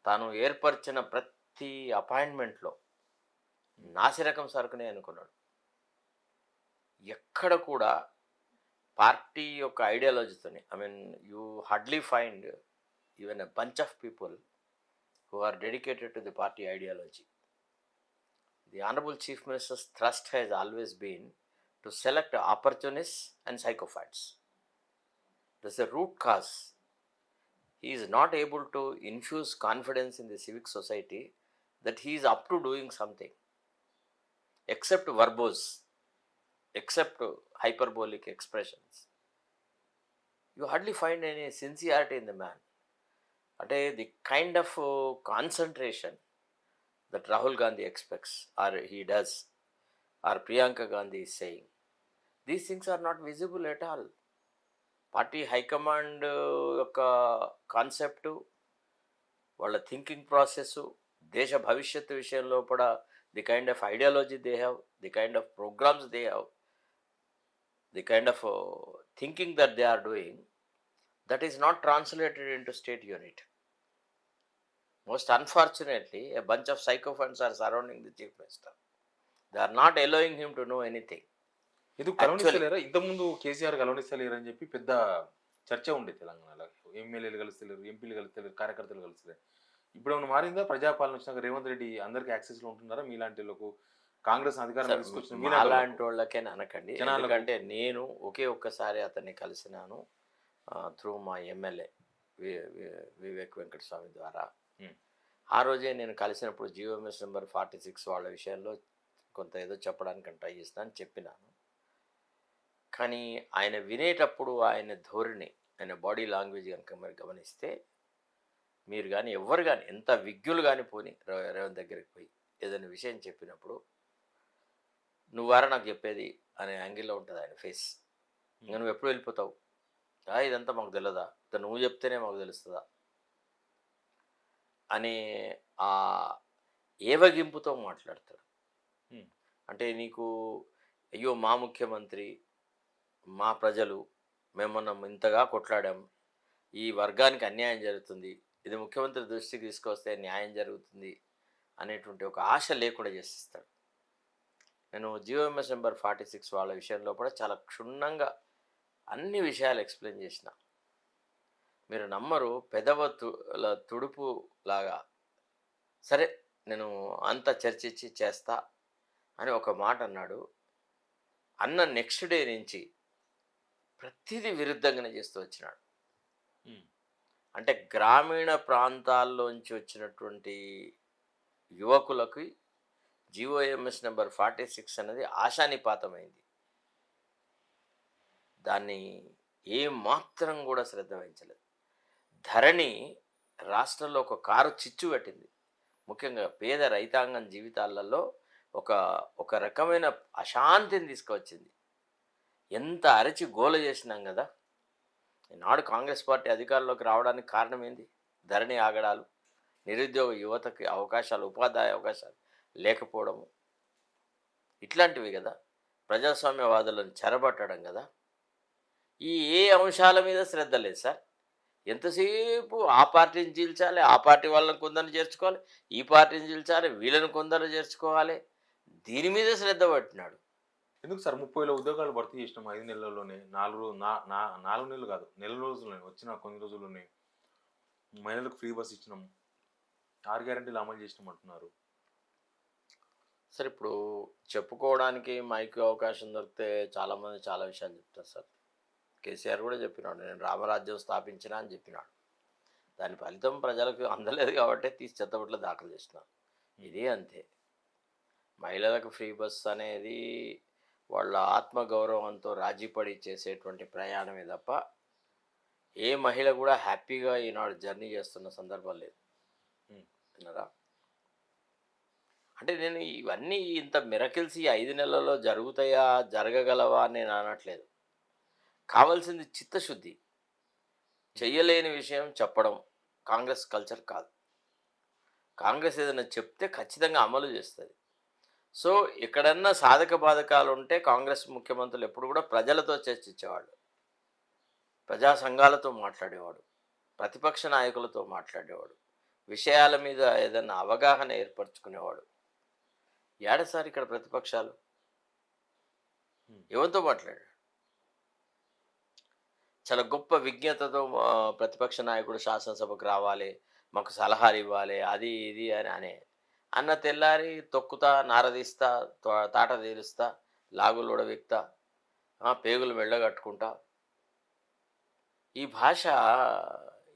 తాను ఏర్పరిచిన ప్రతి అపాయింట్మెంట్లో నాసిరకం సరుకునే అనుకున్నాడు. ఎక్కడ కూడా పార్టీ యొక్క ఐడియాలజీతోని, I mean you hardly find even a bunch of people who are dedicated to the party ideology. The Honorable Chief Minister's thrust has always been to select opportunists and psychopaths. That's the root cause. He is not able to infuse confidence in the civic society that he is up to doing something, except verbose, except hyperbolic expressions. You hardly find any sincerity in the man. అంటే the kind of concentration that Rahul Gandhi expects or he does or Priyanka Gandhi is saying, these things are not visible at all. Party high command యొక్క concept, వాళ్ళ thinking process, దేశ భవిష్యత్తు విషయంలో కూడా the kind of ideology they have, the kind of programmes they have, the kind of thinking that they are doing, that is not translated into state unit. Most unfortunately, a bunch of psychophants are surrounding the chief minister. They are not allowing him to know anything. ఎందుకు కలవనిస్తలేరా? ఇంతకుముందు కేసీఆర్ కలవనిస్తలేరు అని చెప్పి పెద్ద చర్చ ఉండే తెలంగాణలో. ఎమ్మెల్యేలు కలుస్తలేరు, ఎంపీలు కలుస్తలేరు, కార్యకర్తలు కలుస్తలేరు. ఇప్పుడు ఏమైనా మారిందా? ప్రజాపాలన వచ్చినాక రేవంత్ రెడ్డి అందరికీ యాక్సెస్లో ఉంటున్నారా? మీలాంటి వాళ్ళకు కాంగ్రెస్ అధికారం తీసుకొచ్చిన అలాంటి వాళ్ళకే అనకండి, ఎందుకంటే నేను ఒక్కసారి అతన్ని కలిసినాను త్రూ మా ఎమ్మెల్యే వివేక్ వెంకటస్వామి ద్వారా. ఆ రోజే నేను కలిసినప్పుడు జియోఎంఎస్ నెంబర్ 46 వాళ్ళ విషయంలో కొంత ఏదో చెప్పడానికి ట్రై చేస్తానని చెప్పినాను. కానీ ఆయన వినేటప్పుడు ఆయన ధోరణి, ఆయన బాడీ లాంగ్వేజ్ కనుక మరి గమనిస్తే, మీరు కానీ ఎవరు కానీ ఎంత విజ్ఞులు కానీ పోని రేవంత్ దగ్గరికి పోయి ఏదైనా విషయం చెప్పినప్పుడు నువ్వారా నాకు చెప్పేది అనే యాంగిల్లో ఉంటుంది ఆయన ఫేస్. ఇంకా నువ్వు ఎప్పుడు వెళ్ళిపోతావు, ఇదంతా మాకు తెలియదా, నువ్వు చెప్తేనే మాకు తెలుస్తుందా అనే ఆ ఏవగింపుతో మాట్లాడతాడు. హ్మ్. అంటే నీకు అయ్యో మా ముఖ్యమంత్రి, మా ప్రజలు మేమన్నా ఇంతగా కొట్లాడాం, ఈ వర్గానికి అన్యాయం జరుగుతుంది, ఇది ముఖ్యమంత్రి దృష్టికి తీసుకొస్తే న్యాయం జరుగుతుంది అనేటువంటి ఒక ఆశ లేకుండా చేసేస్తాడు. నేను జియోఎంఎస్ నెంబర్ 46 వాళ్ళ విషయంలో కూడా చాలా క్షుణ్ణంగా అన్ని విషయాలు ఎక్స్ప్లెయిన్ చేసిన. మీరు నమ్మరు, తుడుపు లాగా సరే నేను అంత చర్చించి చేస్తా అని ఒక మాట అన్నాడు. అన్న నెక్స్ట్ డే నుంచి ప్రతిదీ విరుద్ధంగానే చేస్తూ వచ్చినాడు. హ్మ్. అంటే గ్రామీణ ప్రాంతాల్లోంచి వచ్చినటువంటి యువకులకి జిఓఎంఎస్ నెంబర్ 46 అనేది ఆశానిపాతమైంది. దాన్ని ఏమాత్రం కూడా శ్రద్ధ వహించలేదు. ధరణి రాష్ట్రంలో ఒక కారు చిచ్చు పెట్టింది. ముఖ్యంగా పేద రైతాంగం జీవితాలలో ఒక ఒక రకమైన అశాంతిని తీసుకువచ్చింది. ఎంత అరచి గోల చేసినాం కదా. ఈనాడు కాంగ్రెస్ పార్టీ అధికారంలోకి రావడానికి కారణం ఏంది? ధరణి ఆగడాలు, నిరుద్యోగ యువతకి అవకాశాలు, ఉపాధ్యాయ అవకాశాలు లేకపోవడము, ఇట్లాంటివి కదా. ప్రజాస్వామ్యవాదులను చెరబట్టడం కదా. ఏ అంశాల మీద శ్రద్ధ లేదు సార్. ఎంతసేపు ఆ పార్టీని చీల్చాలి, ఆ పార్టీ వాళ్ళని కొందరిని చేర్చుకోవాలి, ఈ పార్టీని చీల్చాలి, వీళ్ళని కొందరు చేర్చుకోవాలి, దీని మీద శ్రద్ధ పట్టినాడు. ఎందుకు సార్ 30,000 ఉద్యోగాలు భర్తీ చేసినాం 5 నెలల్లోనే. 4 నెలలు కాదు, నెల రోజుల్లోనే, వచ్చిన కొన్ని రోజుల్లోనే మహిళలకు ఫ్రీ బస్ ఇచ్చినాం, 6 గ్యారెంటీలు అమలు చేసినాం అంటున్నారు. సార్ ఇప్పుడు చెప్పుకోవడానికి మైకు అవకాశం దొరికితే చాలామంది చాలా విషయాలు చెప్తారు సార్. కేసీఆర్ కూడా చెప్పినాడు, నేను రామరాజ్యం స్థాపించిన అని చెప్పినాడు. దాని ఫలితం ప్రజలకు అందలేదు కాబట్టి తీసి చెత్తబుట్లో దాఖలు చేసినారు. ఇది అంతే. మహిళలకు ఫ్రీ బస్ అనేది వాళ్ళ ఆత్మగౌరవంతో రాజీపడి చేసేటువంటి ప్రయాణమే తప్ప ఏ మహిళ కూడా హ్యాపీగా ఈనాడు జర్నీ చేస్తున్న సందర్భం లేదు. విన్నారా? అంటే నేను ఇవన్నీ ఇంత మిరకిల్స్ ఈ 5 నెలల్లో జరుగుతాయా, జరగగలవా అని నేను అనట్లేదు. కావాల్సింది చిత్తశుద్ధి. చెయ్యలేని విషయం చెప్పడం కాంగ్రెస్ కల్చర్ కాదు. కాంగ్రెస్ ఏదైనా చెప్తే ఖచ్చితంగా అమలు చేస్తుంది. సో ఎక్కడన్నా సాధక బాధకాలు ఉంటే కాంగ్రెస్ ముఖ్యమంత్రులు ఎప్పుడు కూడా ప్రజలతో చర్చించేవాడు, ప్రజా సంఘాలతో మాట్లాడేవాడు, ప్రతిపక్ష నాయకులతో మాట్లాడేవాడు, విషయాల మీద ఏదైనా అవగాహన ఏర్పరచుకునేవాడు. ఏడసారి ఇక్కడ ప్రతిపక్షాలు ఎవరితో మాట్లాడాడు? చాలా గొప్ప విజ్ఞతతో ప్రతిపక్ష నాయకుడు శాసనసభకు రావాలి, మాకు సలహాలు ఇవ్వాలి, అది ఇది అని అన్న తెల్లారి తొక్కుతా, నారదీస్తా, తాట తీరుస్తా, లాగులోడ వ్యక్త, పేగులు మెళ్ళగట్టుకుంటా. ఈ భాష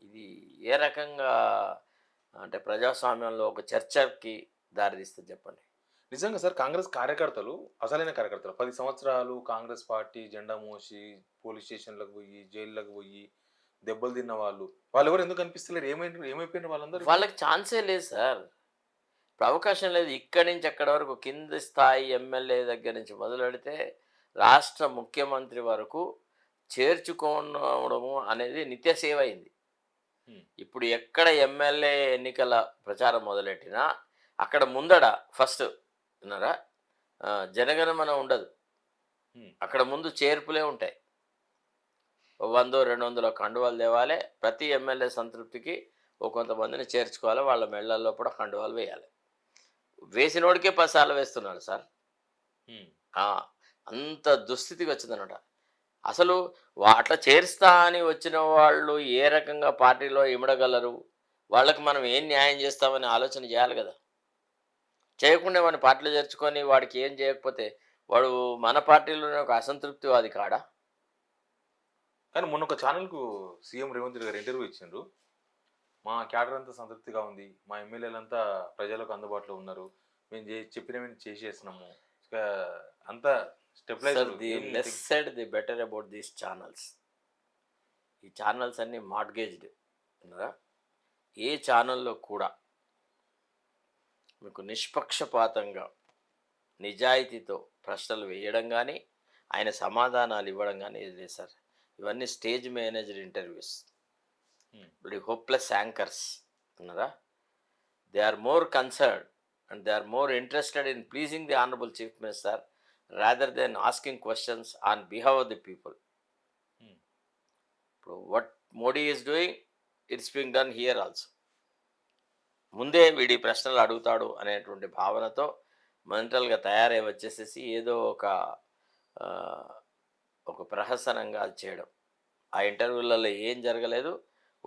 ఇది ఏ రకంగా అంటే ప్రజాస్వామ్యంలో ఒక చర్చకి దారితీస్తుంది చెప్పండి. నిజంగా సార్, కాంగ్రెస్ కార్యకర్తలు, అసలైన కార్యకర్తలు 10 సంవత్సరాలు కాంగ్రెస్ పార్టీ జెండా మోసి పోలీస్ స్టేషన్లకు పోయి, జైళ్ళకు పోయి దెబ్బలు తిన్న వాళ్ళు, వాళ్ళెవరు ఎందుకు కనిపిస్తలేరు? ఏమైపోయినారు వాళ్ళందరూ? వాళ్ళకి ఛాన్సే లేదు సార్. ఇప్పుడు అవకాశం లేదు. ఇక్కడి నుంచి అక్కడి వరకు కింది స్థాయి ఎమ్మెల్యే దగ్గర నుంచి మొదలెడితే రాష్ట్ర ముఖ్యమంత్రి వరకు చేర్చుకోవడము అనేది నిత్య సేవ అయింది. ఇప్పుడు ఎక్కడ ఎమ్మెల్యే ఎన్నికల ప్రచారం మొదలెట్టినా అక్కడ ముందడ ఫస్ట్ విన్నారా, జనగణమన ఉండదు. అక్కడ ముందు చేర్పులే ఉంటాయి. 100-200 కండువాలు తేవాలి. ప్రతి ఎమ్మెల్యే సంతృప్తికి కొంతమందిని చేర్చుకోవాలి, వాళ్ళ మెళ్ళల్లో కూడా కండువాలు వేయాలి. వేసినోడికే 10 సార్లు వేస్తున్నారు సార్. అంత దుస్థితికి వచ్చిందనమాట. అసలు అట్లా చేరుస్తా అని వచ్చిన వాళ్ళు ఏ రకంగా పార్టీలో ఇమడగలరు, వాళ్ళకి మనం ఏం న్యాయం చేస్తామని ఆలోచన చేయాలి కదా. చేయకుండా వాడిని పార్టీలో చేర్చుకొని వాడికి ఏం చేయకపోతే వాడు మన పార్టీలోనే ఒక అసంతృప్తివాది కాడా? కానీ మొన్న ఒక ఛానల్కు సీఎం రేవంత్ రెడ్డి గారు ఇంటర్వ్యూ ఇచ్చిండ్రు. మా క్యాడర్ అంతా సంతృప్తిగా ఉంది, మా ఎమ్మెల్యేలంతా ప్రజలకు అందుబాటులో ఉన్నారు, మేము చెప్పినవి చేసేసినాము, అంతా stabilised. The less said the better about these channels. ఈ ఛానల్స్ అన్నీ మార్ట్గేజ్డ్ అన్నారా. ఏ ఛానల్లో కూడా మీకు నిష్పక్షపాతంగా నిజాయితీతో ప్రశ్నలు వేయడం కానీ ఆయన సమాధానాలు ఇవ్వడం కానీ ఇది లేదు సార్. ఇవన్నీ స్టేజ్ మేనేజర్ ఇంటర్వ్యూస్. Hmm. ఇప్పుడు హోప్లెస్ యాంకర్స్ ఉన్నారా, they are more concern and they are more interested in pleasing the honourable chief minister rather then asking questions on behalf of the people. Hmm. ఇప్పుడు what Modi is doing, it's being done here also. ముందే వీడి ప్రశ్నలు అడుగుతాడు అనేటువంటి భావనతో మెంటల్గా తయారై వచ్చేసేసి ఏదో ఆ, ఒక ప్రహసనంగా అది చేయడం. ఆ ఇంటర్వ్యూలలో ఏం జరగలేదు,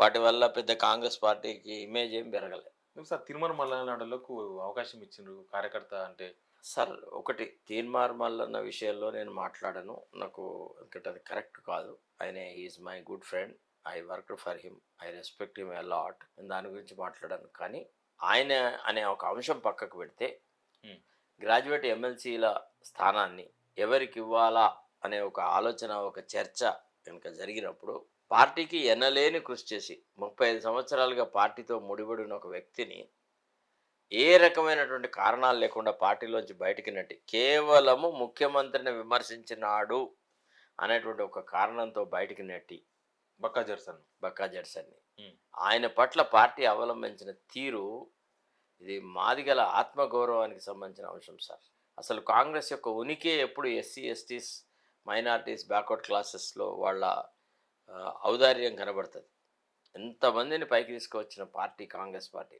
వాటి వల్ల పెద్ద కాంగ్రెస్ పార్టీకి ఇమేజ్ ఏం పెరగలేదు. ఎందుకు సార్ తిరుమల మల్లన్నకు అవకాశం ఇచ్చిండ్రు కార్యకర్త అంటే? సార్ ఒకటి, తీన్మార్ మల్లన్న విషయంలో నేను మాట్లాడను, నాకు ఎందుకంటే అది కరెక్ట్ కాదు. ఆయన is my good friend, I work for him, I respect him a lot. నేను దాని గురించి మాట్లాడాను. కానీ ఆయన అనే ఒక అంశం పక్కకు పెడితే Hmm. గ్రాడ్యుయేట్ ఎమ్మెల్సీల స్థానాన్ని ఎవరికి ఇవ్వాలా అనే ఒక ఆలోచన, ఒక చర్చ కనుక జరిగినప్పుడు పార్టీకి ఎనలేని కృషి చేసి 35 సంవత్సరాలుగా పార్టీతో ముడిపడి ఉన్న ఒక వ్యక్తిని ఏ రకమైనటువంటి కారణాలు లేకుండా పార్టీలోంచి బయటికి నెట్టి కేవలము ముఖ్యమంత్రిని విమర్శించినాడు అనేటువంటి ఒక కారణంతో బయటికి నెట్టి బక్కా జర్సన్. బక్కా జడ్సన్ని Hmm. ఆయన పట్ల పార్టీ అవలంబించిన తీరు, ఇది మాదిగల ఆత్మగౌరవానికి సంబంధించిన అంశం సార్. అసలు కాంగ్రెస్ యొక్క ఉనికి ఎప్పుడు ఎస్సీ ఎస్టీస్ మైనారిటీస్ బ్యాక్వర్డ్ క్లాసెస్లో వాళ్ళ ఔదార్యం కనబడుతుంది. ఎంతమందిని పైకి తీసుకువచ్చిన పార్టీ కాంగ్రెస్ పార్టీ.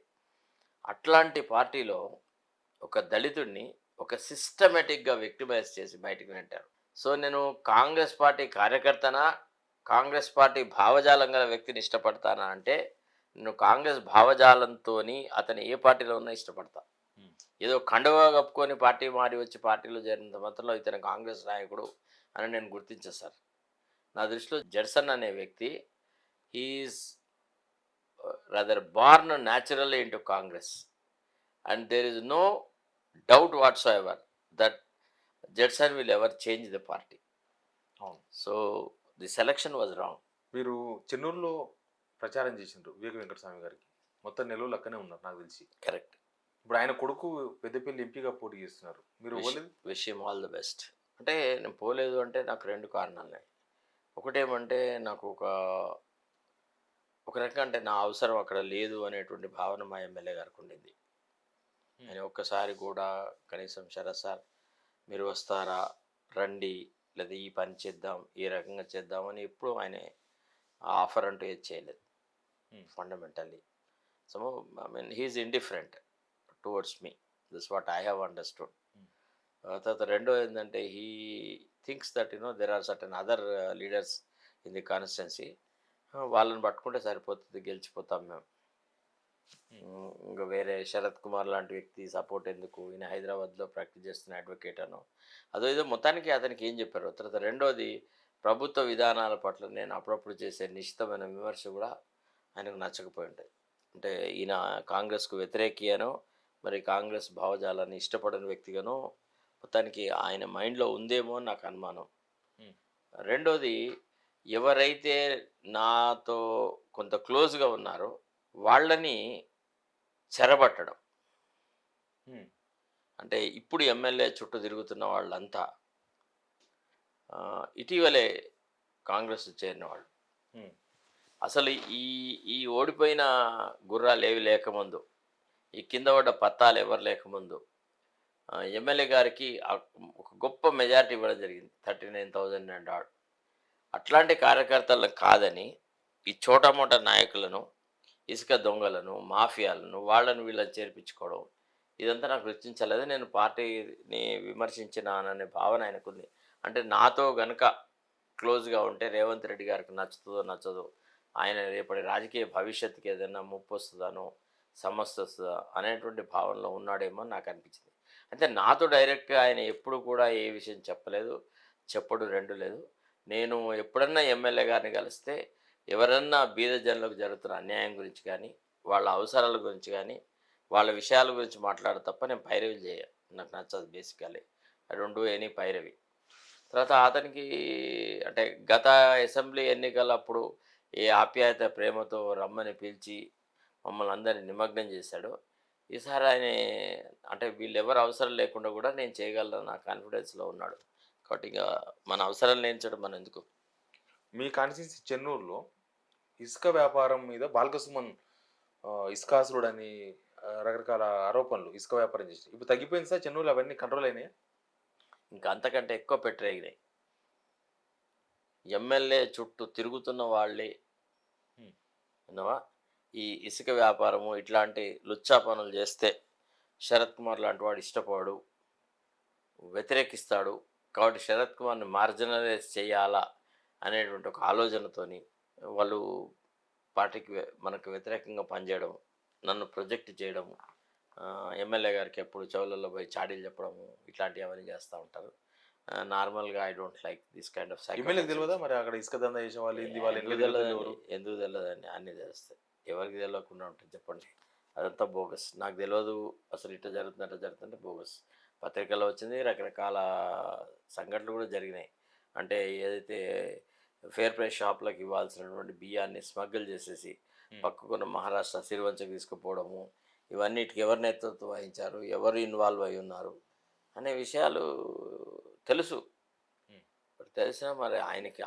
అట్లాంటి పార్టీలో ఒక దళితుడిని ఒక సిస్టమేటిక్గా విక్టిమైజ్ చేసి బయటికి నెట్టారు. సో నేను కాంగ్రెస్ పార్టీ కార్యకర్తనా, కాంగ్రెస్ పార్టీ భావజాలం గల వ్యక్తిని ఇష్టపడతానా అంటే నేను కాంగ్రెస్ భావజాలంతో అతను ఏ పార్టీలో ఉన్నా ఇష్టపడతా. Hmm. ఏదో కండువా కప్పుకొని పార్టీ మారి వచ్చి పార్టీలో చేరినంత మాత్రంలో ఇతను కాంగ్రెస్ నాయకుడు అని నేను గుర్తించాను సార్. నా దృష్టిలో జడ్సన్ అనే వ్యక్తి he's rather born naturally into Congress, and there is no doubt whatsoever that Judson will ever change the party. అవును. So the selection was wrong. మీరు చెన్నూరులో ప్రచారం చేసిండ్రు వివేక వెంకటస్వామి గారికి. మొత్తం నెల్లూరు అక్కనే ఉన్నారు నాకు తెలిసి. Correct. ఇప్పుడు ఆయన కొడుకు పెద్దపల్లి ఎంపీగా పోటీ చేస్తున్నారు. మీరు ఇవ్వలేదు? Wish him all the best. అంటే నేను పోలేదు అంటే నాకు రెండు కారణాలు. ఒకటేమంటే నాకు ఒక రకంగా అంటే నా అవసరం అక్కడ లేదు అనేటువంటి భావన మా ఎమ్మెల్యే గారికి ఉండింది. ఆయన ఒక్కసారి కూడా కనీసం శరత్ సార్ మీరు వస్తారా, రండి, లేదా ఈ పని చేద్దాం, ఈ రకంగా చేద్దామని ఎప్పుడు ఆయన ఆఫర్ అంటూ ఏది చేయలేదు fundamentally. So I mean he is indifferent towards me, this what I have understood. తర్వాత రెండో ఏంటంటే he thinks that there are certain other leaders in the constituency, వాళ్ళని పట్టుకుంటే సరిపోతుంది, గెలిచిపోతాం మేము. ఇంకా వేరే శరత్ కుమార్ లాంటి వ్యక్తి సపోర్ట్ ఎందుకు, ఈయన హైదరాబాద్లో ప్రాక్టీస్ చేస్తున్న అడ్వకేట్ అను అదో ఏదో మొత్తానికి అతనికి ఏం చెప్పారు. తర్వాత రెండోది ప్రభుత్వ విధానాల పట్ల నేను అప్పుడప్పుడు చేసే నిశ్చితమైన విమర్శ కూడా ఆయనకు నచ్చకపోయి ఉంటుంది. అంటే ఈయన కాంగ్రెస్కు వ్యతిరేకి అనో మరి కాంగ్రెస్ భావజాలాన్ని ఇష్టపడని వ్యక్తిగానో మొత్తానికి ఆయన మైండ్లో ఉందేమో అని నాకు అనుమానం. రెండోది ఎవరైతే నాతో కొంత క్లోజ్గా ఉన్నారో వాళ్ళని చెరబట్టడం. అంటే ఇప్పుడు ఎమ్మెల్యే చుట్టూ తిరుగుతున్న వాళ్ళంతా ఇటీవలే కాంగ్రెస్ చేరిన వాళ్ళు. అసలు ఈ ఈ ఓడిపోయిన గుర్రాలు ఏవి లేకముందు, ఈ కింద పడ్డ పత్తాలు ఎవరు లేకముందు ఎమ్మెల్యే గారికి ఒక గొప్ప మెజారిటీ ఇవ్వడం జరిగింది, 39,000 అండ్ ఆడ్. అట్లాంటి కార్యకర్తలను కాదని ఈ చోటమోట నాయకులను, ఇసుక దొంగలను, మాఫియాలను వాళ్ళని వీళ్ళని చేర్పించుకోవడం, ఇదంతా నాకు రుచించలేదు. నేను పార్టీని విమర్శించినాననే భావన ఆయనకుంది. అంటే నాతో గనక క్లోజ్గా ఉంటే రేవంత్ రెడ్డి గారికి నచ్చుతుందో నచ్చదో, ఆయన రేపటి రాజకీయ భవిష్యత్తుకి ఏదైనా ముప్పు వస్తుందనో సమస్య వస్తుందా అనేటువంటి భావనలో ఉన్నాడేమో నాకు అనిపించింది. అయితే నాతో డైరెక్ట్గా ఆయన ఎప్పుడు కూడా ఏ విషయం చెప్పలేదు, చెప్పడు రెండు లేదు. నేను ఎప్పుడన్నా ఎమ్మెల్యే గారిని కలిస్తే ఎవరన్నా బీద జనులకు జరుగుతున్న అన్యాయం గురించి కానీ, వాళ్ళ అవసరాల గురించి కానీ, వాళ్ళ విషయాల గురించి మాట్లాడ తప్ప నేను పైరవి చేయ, నాకు నచ్చదు basically. I don't do any పైరవి. తర్వాత అతనికి అంటే గత అసెంబ్లీ ఎన్నికలప్పుడు ఏ ఆప్యాయత ప్రేమతో రమ్మని పిలిచి మమ్మల్ని అందరినీ నిమగ్నం చేశాడు, ఈసారి ఆయన అంటే వీళ్ళెవరు అవసరం లేకుండా కూడా నేను చేయగలను నా కాన్ఫిడెన్స్లో ఉన్నాడు. కాబట్టి ఇక మన అవసరం లేనిచోట మనం ఎందుకు. మీ కాన్స్టిట్యూన్సీ చెన్నూరులో ఇసుక వ్యాపారం మీద బాల్కసుమన్ ఇసుకాసురుడని రకరకాల ఆరోపణలు ఇసుక వ్యాపారం చేసి ఇప్పుడు తగ్గిపోయింది సార్ చెన్నూరులో అవన్నీ కంట్రోల్ అయినాయి. ఇంకా అంతకంటే ఎక్కువ పెట్టరేగినాయి. ఎమ్మెల్యే చుట్టూ తిరుగుతున్న వాళ్ళే హ్మ్. విన్నావా ఈ ఇసుక వ్యాపారము ఇట్లాంటి లుచ్చా పనులు చేస్తే శరత్ కుమార్ లాంటి వాడు ఇష్టపడు, వ్యతిరేకిస్తాడు. కాబట్టి శరత్ కుమార్ని మార్జినలైజ్ చేయాలా అనేటువంటి ఒక ఆలోచనతోని వాళ్ళు పార్టీకి మనకు వ్యతిరేకంగా పనిచేయడం, నన్ను ప్రొజెక్ట్ చేయడము, ఎమ్మెల్యే గారికి ఎప్పుడు చెవులలో పోయి చాడీలు చెప్పడము, ఇట్లాంటివి అవన్నీ చేస్తూ ఉంటారు. నార్మల్గా I don't like this kind of ఎమ్మెల్యేకి తెలియదా సైకో. మరి అక్కడ ఇసుక దందా చేసే వాళ్ళు ఏంది వాళ్ళ ఎందుకు వెనక తిరుగుతుంది తెలియదండి, ఎవరు? ఎందుకు తెలియదండి, అన్నీ తెలుస్తాయి. ఎవరికి తెలియకుండా ఉంటుంది చెప్పండి. అదంతా బోగస్. నాకు తెలియదు అసలు ఇట్లా జరుగుతుంది అట్లా జరుగుతుంటే బోగస్. పత్రికల్లో వచ్చింది, రకరకాల సంఘటనలు కూడా జరిగినాయి. అంటే ఏదైతే ఫేర్ ప్రైస్ షాప్లకు ఇవ్వాల్సినటువంటి బియ్యాన్ని స్మగ్గిల్ చేసేసి పక్కకున్న మహారాష్ట్ర సిరివంచకు తీసుకుపోవడము, ఇవన్నిటికి ఎవరు నేతృత్వం వహించారు, ఎవరు ఇన్వాల్వ్ అయి ఉన్నారు అనే విషయాలు తెలుసు. ఇప్పుడు తెలిసినా మరి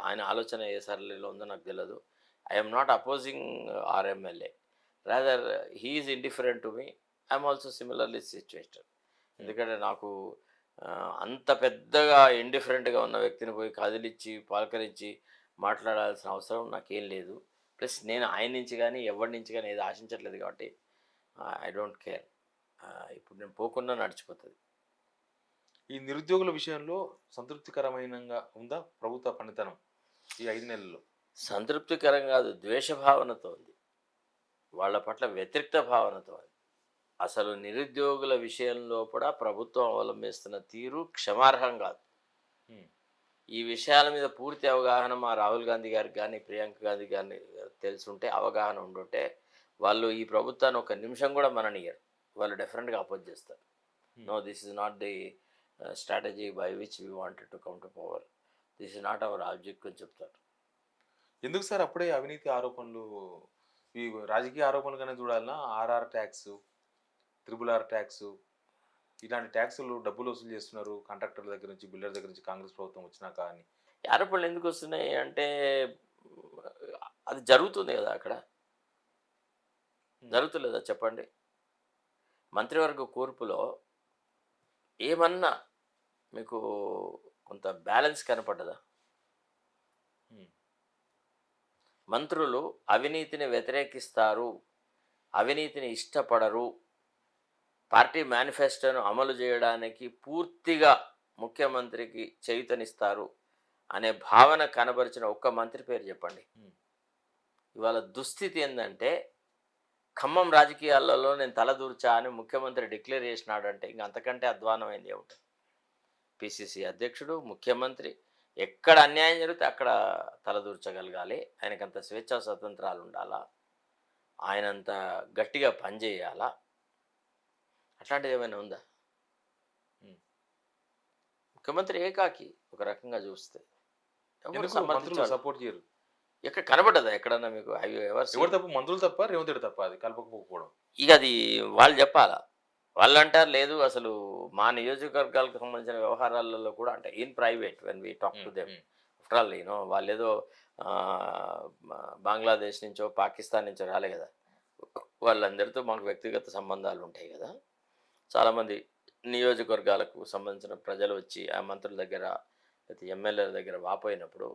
ఆయన ఆలోచన ఏ సరళిలో ఉందో నాకు తెలియదు. I'm not opposing RMLA, rather he is indifferent to me. I'm also similarly situated. ఎందుకంటే నాకు అంత పెద్దగా ఇండిఫరెంట్గా ఉన్న వ్యక్తిని పోయి కదిలిచ్చి పలకరించి మాట్లాడాల్సిన అవసరం నాకేం లేదు. ప్లస్ నేను ఆయన నుంచి కానీ ఎవరి నుంచి కానీ ఏది ఆశించట్లేదు కాబట్టి ఐ డోంట్ కేర్. ఇప్పుడు నేను పోకుండా నడిచిపోతుంది. ఈ నిరుద్యోగుల విషయంలో సంతృప్తికరమైనగా ఉందా ప్రభుత్వ పనితనం ఈ 5 నెలల్లో? సంతృప్తికరం కాదు, ద్వేష భావనతో ఉంది, వాళ్ళ పట్ల వ్యతిరేక్త భావనతో ఉంది. అసలు నిరుద్యోగుల విషయంలో కూడా ప్రభుత్వం అవలంబిస్తున్న తీరు క్షమార్హం కాదు. హ్మ్. ఈ విషయాల మీద పూర్తి అవగాహన మా రాహుల్ గాంధీ గారికి కానీ ప్రియాంక గాంధీ గారిని తెలుసుంటే, అవగాహన ఉండుంటే వాళ్ళు ఈ ప్రభుత్వాన్ని ఒక నిమిషం కూడా మననియరు. వాళ్ళు డెఫినెట్గా అపోజ్ చేస్తారు. No, this is not the strategy by which we wanted to come to power, this is not our object అని చెప్తారు. ఎందుకు సార్ అప్పుడే అవినీతి ఆరోపణలు, ఈ రాజకీయ ఆరోపణలుగానే చూడాలన్నా? RR tax, triple R tax, ఇలాంటి ట్యాక్సులు డబ్బులు వసూలు చేస్తున్నారు కాంట్రాక్టర్ల దగ్గర నుంచి, బిల్డర్ దగ్గర నుంచి కాంగ్రెస్ ప్రభుత్వం వచ్చినాక అని. ఈ ఆరోపణలు ఎందుకు వస్తున్నాయి అంటే అది జరుగుతుంది కదా అక్కడ, జరుగుతులేదా చెప్పండి. మంత్రివర్గ కూర్పులో ఏమన్నా మీకు కొంత బ్యాలెన్స్ కనపడ్డదా? మంత్రులు అవినీతిని వ్యతిరేకిస్తారు, అవినీతిని ఇష్టపడరు, పార్టీ మేనిఫెస్టోను అమలు చేయడానికి పూర్తిగా ముఖ్యమంత్రికి చేయూతనిస్తారు అనే భావన కనబరిచిన ఒక్క మంత్రి పేరు చెప్పండి. ఇవాళ దుస్థితి ఏంటంటే, ఖమ్మం రాజకీయాలలో నేను తలదూర్చా అని ముఖ్యమంత్రి డిక్లేర్ చేసినాడంటే ఇంక అంతకంటే అధ్వానమైంది ఏమిటి? పిసిసి అధ్యక్షుడు, ముఖ్యమంత్రి ఎక్కడ అన్యాయం జరిగితే అక్కడ తలదూర్చగలగాలి. ఆయనకంత స్వేచ్ఛా స్వతంత్రాలు ఉండాలా, ఆయనంత గట్టిగా పనిచేయాలా? అట్లాంటిది ఏమైనా ఉందా? ముఖ్యమంత్రి ఏకాకి ఒక రకంగా చూస్తే ఎవరు సమర్థించాలి, సపోర్ట్ చేయరు. ఎక్కడ కనబడ్డదా ఎక్కడన్నా మీకు? ఎవరు తప్ప? మంత్రులు తప్ప, రేవంత్ రెడ్డి తప్ప అది కలపకపోవడం? ఇక అది వాళ్ళు చెప్పాలా. వాళ్ళు అంటారు లేదు అసలు మా నియోజకవర్గాలకు సంబంధించిన వ్యవహారాలలో కూడా, అంటే in private when we talk to them, after all వాళ్ళు ఏదో బంగ్లాదేశ్ నుంచో పాకిస్తాన్ నుంచో రాలే కదా, వాళ్ళందరితో మాకు వ్యక్తిగత సంబంధాలు ఉంటాయి కదా. చాలామంది నియోజకవర్గాలకు సంబంధించిన ప్రజలు వచ్చి ఆ మంత్రుల దగ్గర లేకపోతే ఎమ్మెల్యేల దగ్గర వాపోయినప్పుడు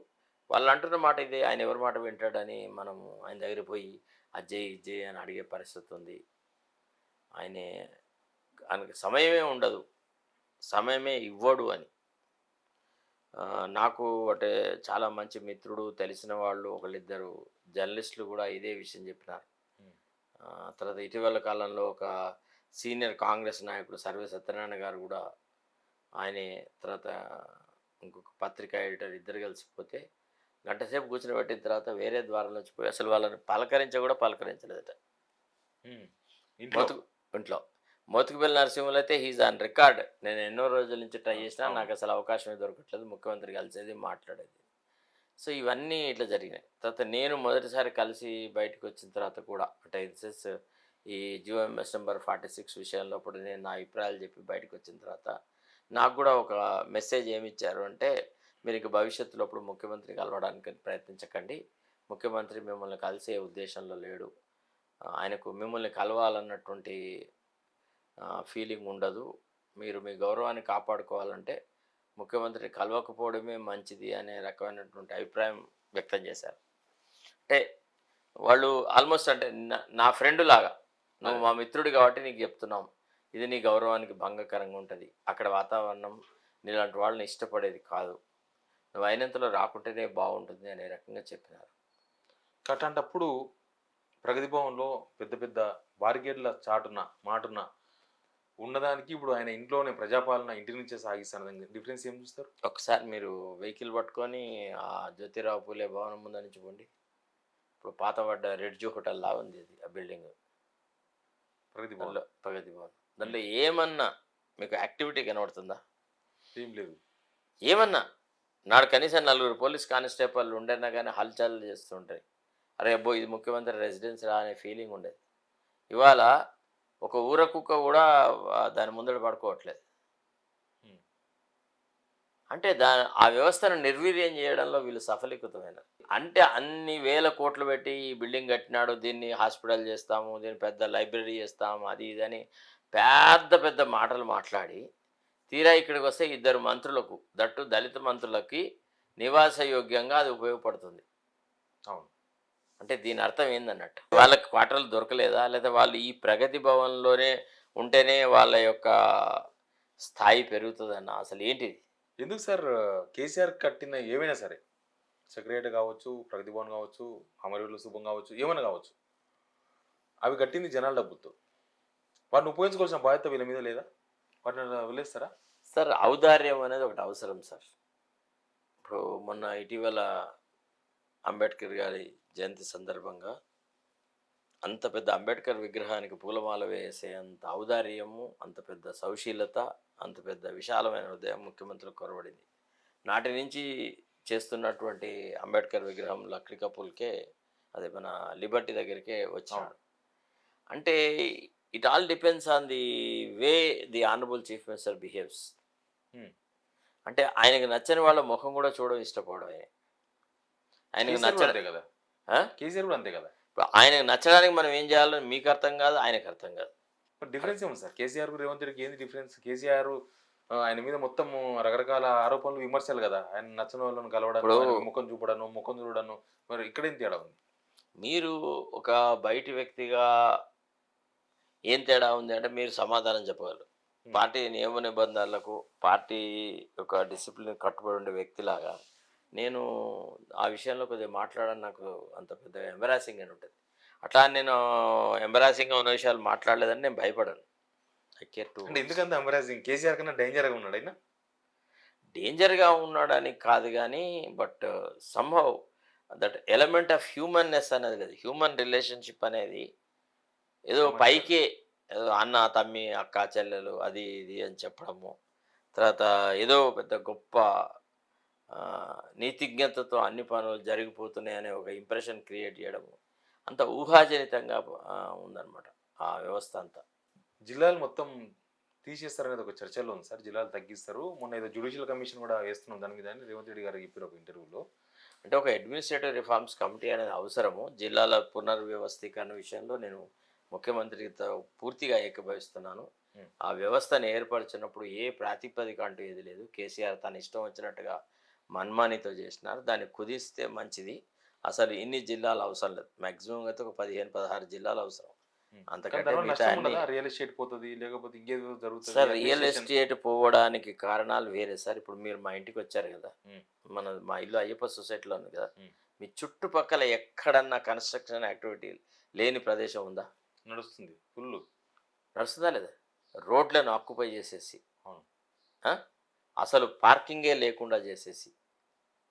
వాళ్ళు అంటున్న మాట ఇదే, ఆయన ఎవరి మాట వింటాడని మనము ఆయన దగ్గర పోయి అజ్జయ్ ఇజ్జయ్ అని అడిగే పరిస్థితి ఉంది. ఆయనకి సమయమే ఉండదు, సమయమే ఇవ్వడు అని. నాకు అంటే చాలా మంచి మిత్రుడు, తెలిసిన వాళ్ళు ఒకళ్ళిద్దరు జర్నలిస్టులు కూడా ఇదే విషయం చెప్పినారు. తర్వాత ఇటీవల కాలంలో ఒక సీనియర్ కాంగ్రెస్ నాయకుడు సర్వే సత్యనారాయణ గారు కూడా, ఆయనే తర్వాత ఇంకొక పత్రికా ఎడిటర్ ఇద్దరు కలిసిపోతే గంటసేపు కూర్చుని పెట్టిన తర్వాత వేరే ద్వారాలు వచ్చిపోయి అసలు వాళ్ళని కూడా పలకరించలేదట. ఇంట్లో మోతుకుపల్లి నరసింహులు అయితే హీజ్ ఆన్ రికార్డ్, నేను ఎన్నో రోజుల నుంచి ట్రై చేసినా నాకు అసలు అవకాశమే దొరకట్లేదు, ముఖ్యమంత్రి కలిసేది మాట్లాడేది. సో ఇవన్నీ ఇట్లా జరిగినాయి. తర్వాత నేను మొదటిసారి కలిసి బయటకు వచ్చిన తర్వాత కూడా, అంటే ఇన్సెస్ ఈ జియోఎంఎస్ నెంబర్ 46 విషయంలో అప్పుడు నేను నా అభిప్రాయాలు చెప్పి బయటకు వచ్చిన తర్వాత నాకు కూడా ఒక మెసేజ్ ఏమి ఇచ్చారు అంటే, మీరు ఇక భవిష్యత్తులో అప్పుడు ముఖ్యమంత్రి కలవడానికి ప్రయత్నించకండి. ముఖ్యమంత్రి మిమ్మల్ని కలిసే ఉద్దేశంలో లేడు. ఆయనకు మిమ్మల్ని కలవాలన్నటువంటి ఫీలింగ్ ఉండదు. మీరు మీ గౌరవాన్ని కాపాడుకోవాలంటే ముఖ్యమంత్రిని కలవకపోవడమే మంచిది అనే రకమైనటువంటి అభిప్రాయం వ్యక్తం చేశారు. అంటే వాళ్ళు ఆల్మోస్ట్ అంటే నా ఫ్రెండ్ లాగా, నువ్వు మా మిత్రుడు కాబట్టి నీకు చెప్తున్నాం, ఇది నీ గౌరవానికి భంగకరంగా ఉంటుంది, అక్కడ వాతావరణం నీలాంటి వాళ్ళని ఇష్టపడేది కాదు, నువ్వు అయినంతలో రాకుంటేనే బాగుంటుంది అనే రకంగా చెప్పినారు. అట్లాంటప్పుడు ప్రగతి భవన్లో పెద్ద పెద్ద బారికేడ్ల చాటున మాటున ఉన్నదానికి ఇప్పుడు ఆయన ఇంట్లోనే ప్రజాపాలన ఇంటి నుంచే సాగిస్తాను డిఫరెన్స్ ఏం చూస్తారు? ఒకసారి మీరు వెహికల్ పట్టుకొని ఆ జ్యోతిరావు పూలే భవనం ముందు నుంచి పోండి. ఇప్పుడు పాతబడ్డ రెడ్జు హోటల్ లా ఉంది అది, ఆ బిల్డింగ్ ప్రగతి దాంట్లో భవన్ ప్రగతి భవన్. దాంట్లో ఏమన్నా మీకు యాక్టివిటీ కనబడుతుందా? ఏం లేదు. ఏమన్నా నాడు కనీసం 4 పోలీస్ కానిస్టేబుల్ ఉండేనా కానీ హల్చల్ చేస్తుంటాయి. అరే అబ్బో ఇది ముఖ్యమంత్రి రెసిడెన్స్ రా అనే ఫీలింగ్ ఉండేది. ఇవాళ ఒక ఊర కుక్క కూడా దాని ముందర పడుకోవట్లేదు. ఉమ్. అంటే ఆ వ్యవస్థను నిర్వీర్యం చేయడంలో వీళ్ళు సఫలీకృతమైనారు. అంటే అన్ని వేల కోట్లు పెట్టి ఈ బిల్డింగ్ కట్టినాడు, దీన్ని హాస్పిటల్ చేస్తాము, దీన్ని పెద్ద లైబ్రరీ చేస్తాము, అది ఇదని పెద్ద పెద్ద మాటలు మాట్లాడి తీరా ఇక్కడికి వస్తే 2 మంత్రులకు, దట్టు దళిత మంత్రులకి నివాసయోగ్యంగా అది ఉపయోగపడుతుంది. అవును. అంటే దీని అర్థం ఏందన్నట్టు, వాళ్ళకి క్వార్టర్లు దొరకలేదా, లేదా వాళ్ళు ఈ ప్రగతి భవన్లోనే ఉంటేనే వాళ్ళ యొక్క స్థాయి పెరుగుతుందన్న, అసలు ఏంటిది? ఎందుకు సార్ కేసీఆర్ కట్టిన ఏమైనా సరే సెక్రటరీ కావచ్చు, ప్రగతి భవన్ కావచ్చు, అమరవీరుల శుభం కావచ్చు, ఏమైనా కావచ్చు, అవి కట్టింది జనాల డబ్బుతో. వాటిని ఉపయోగించుకోవాల్సిన బాధ్యత వీళ్ళ మీద లేదా? వాటిని వదిలేస్తారా? సార్ ఔదార్యం అనేది ఒకటి అవసరం సార్. ఇప్పుడు మొన్న ఇటీవల అంబేద్కర్ గారి జయంతి సందర్భంగా అంత పెద్ద అంబేద్కర్ విగ్రహానికి పూలమాల వేసే అంత ఔదార్యము, అంత పెద్ద సౌశీలత, అంత పెద్ద విశాలమైన హృదయం ముఖ్యమంత్రికి కొరబడింది. నాటి నుంచి చేస్తున్నటువంటి అంబేద్కర్ విగ్రహం లక్డీ కపూల్కే, అదే మన లిబర్టీ దగ్గరికే వచ్చాడు. అంటే it all depends on the way the honourable chief minister behaves. అంటే ఆయనకు నచ్చని వాళ్ళ ముఖం కూడా చూడడం ఇష్టపడడం. ఆయనకు కేసీఆర్ కూడా నచ్చ అంతే కదా. ఆ? కేసీఆర్ కూడా అంతే కదా. ఆయనకు నచ్చడానికి మనం ఏం చేయాలో మీకు అర్థం కాదు, ఆయనకు అర్థం కాదు. డిఫరెన్స్ ఏముంది సార్? కేసీఆర్ రేవంత్ రెడ్డికి ఏంది డిఫరెన్స్? కేసీఆర్ ఆయన మీద మొత్తం రకరకాల ఆరోపణలు, విమర్శలు కదా. ఆయన నచ్చని వాళ్ళని కలవడం, ఇప్పుడు ముఖం చూపడను, ముఖం చూడను, మరి ఇక్కడ ఏం తేడా ఉంది? మీరు ఒక బయటి వ్యక్తిగా ఏం తేడా ఉంది అంటే మీరు సమాధానం చెప్పగలరు. పార్టీ నియమ నిబంధనలకు, పార్టీ యొక్క డిసిప్లిన్ కట్టుబడి ఉండే వ్యక్తిలాగా నేను ఆ విషయంలో కొద్దిగా మాట్లాడడం నాకు అంత పెద్ద ఎంబరాసింగ్ అని ఉంటుంది. అట్లా అని నేను ఎంబరాసింగ్గా ఉన్న విషయాలు మాట్లాడలేదని నేను భయపడను. I care to. అంటే ఎందుకంత ఎంబరాసింగ్? కేసీఆర్ కన్నా డేంజర్గా ఉన్నాడు ఆయన. డేంజర్గా ఉన్నాడని కాదు కానీ, but somehow that element of humanness అనేది లేదు. హ్యూమన్ రిలేషన్షిప్ అనేది ఏదో పైకే ఏదో అన్న తమ్మి అక్క చెల్లెలు అది ఇది అని చెప్పడము, తర్వాత ఏదో పెద్ద గొప్ప నీతిజ్ఞతతో అన్ని పనులు జరిగిపోతున్నాయి అనే ఒక ఇంప్రెషన్ క్రియేట్ చేయడము, అంత ఊహాజనితంగా ఉందన్నమాట ఆ వ్యవస్థ అంతా. జిల్లాలు మొత్తం తీసేస్తారనేది ఒక చర్చలో ఉంది సార్. జిల్లాలు తగ్గిస్తారు. మొన్న ఏదో జ్యుడిషియల్ కమిషన్ కూడా వేస్తున్నాం దాని మీద అని రేవంత్ రెడ్డి గారు చెప్పారు ఒక ఇంటర్వ్యూలో. అంటే ఒక అడ్మినిస్ట్రేటివ్ రిఫార్మ్స్ కమిటీ అనేది అవసరము. జిల్లాల పునర్వ్యవస్థీకరణ విషయంలో నేను ముఖ్యమంత్రితో పూర్తిగా ఏకీభవిస్తున్నాను. ఆ వ్యవస్థను ఏర్పరిచినప్పుడు ఏ ప్రాతిపదిక అంటూ ఏది లేదు. కేసీఆర్ తన ఇష్టం వచ్చినట్టుగా మన్మానితో చేసినారు. దాన్ని కుదిస్తే మంచిది. అసలు ఇన్ని జిల్లాలు అవసరం లేదు. మ్యాక్సిమం అయితే ఒక 15-16 జిల్లాలు అవసరం. అంతకంటే మిగతా అన్ని రియల్ ఎస్టేట్ పోతుంది, లేకపోతే ఇంకేదో జరుగుతుంది. సార్ రియల్ ఎస్టేట్ పోవడానికి కారణాలు వేరే సార్. ఇప్పుడు మీరు మా ఇంటికి వచ్చారు కదా, మా ఇల్లు అయ్యప్ప సొసైటీలో ఉంది కదా, మీ చుట్టుపక్కల ఎక్కడన్నా కన్స్ట్రక్షన్ యాక్టివిటీ లేని ప్రదేశం ఉందా? నడుస్తుంది, ఫుల్ నడుస్తుందా లేదా? రోడ్లను ఆక్యుపై చేసేసి, అసలు పార్కింగే లేకుండా చేసేసి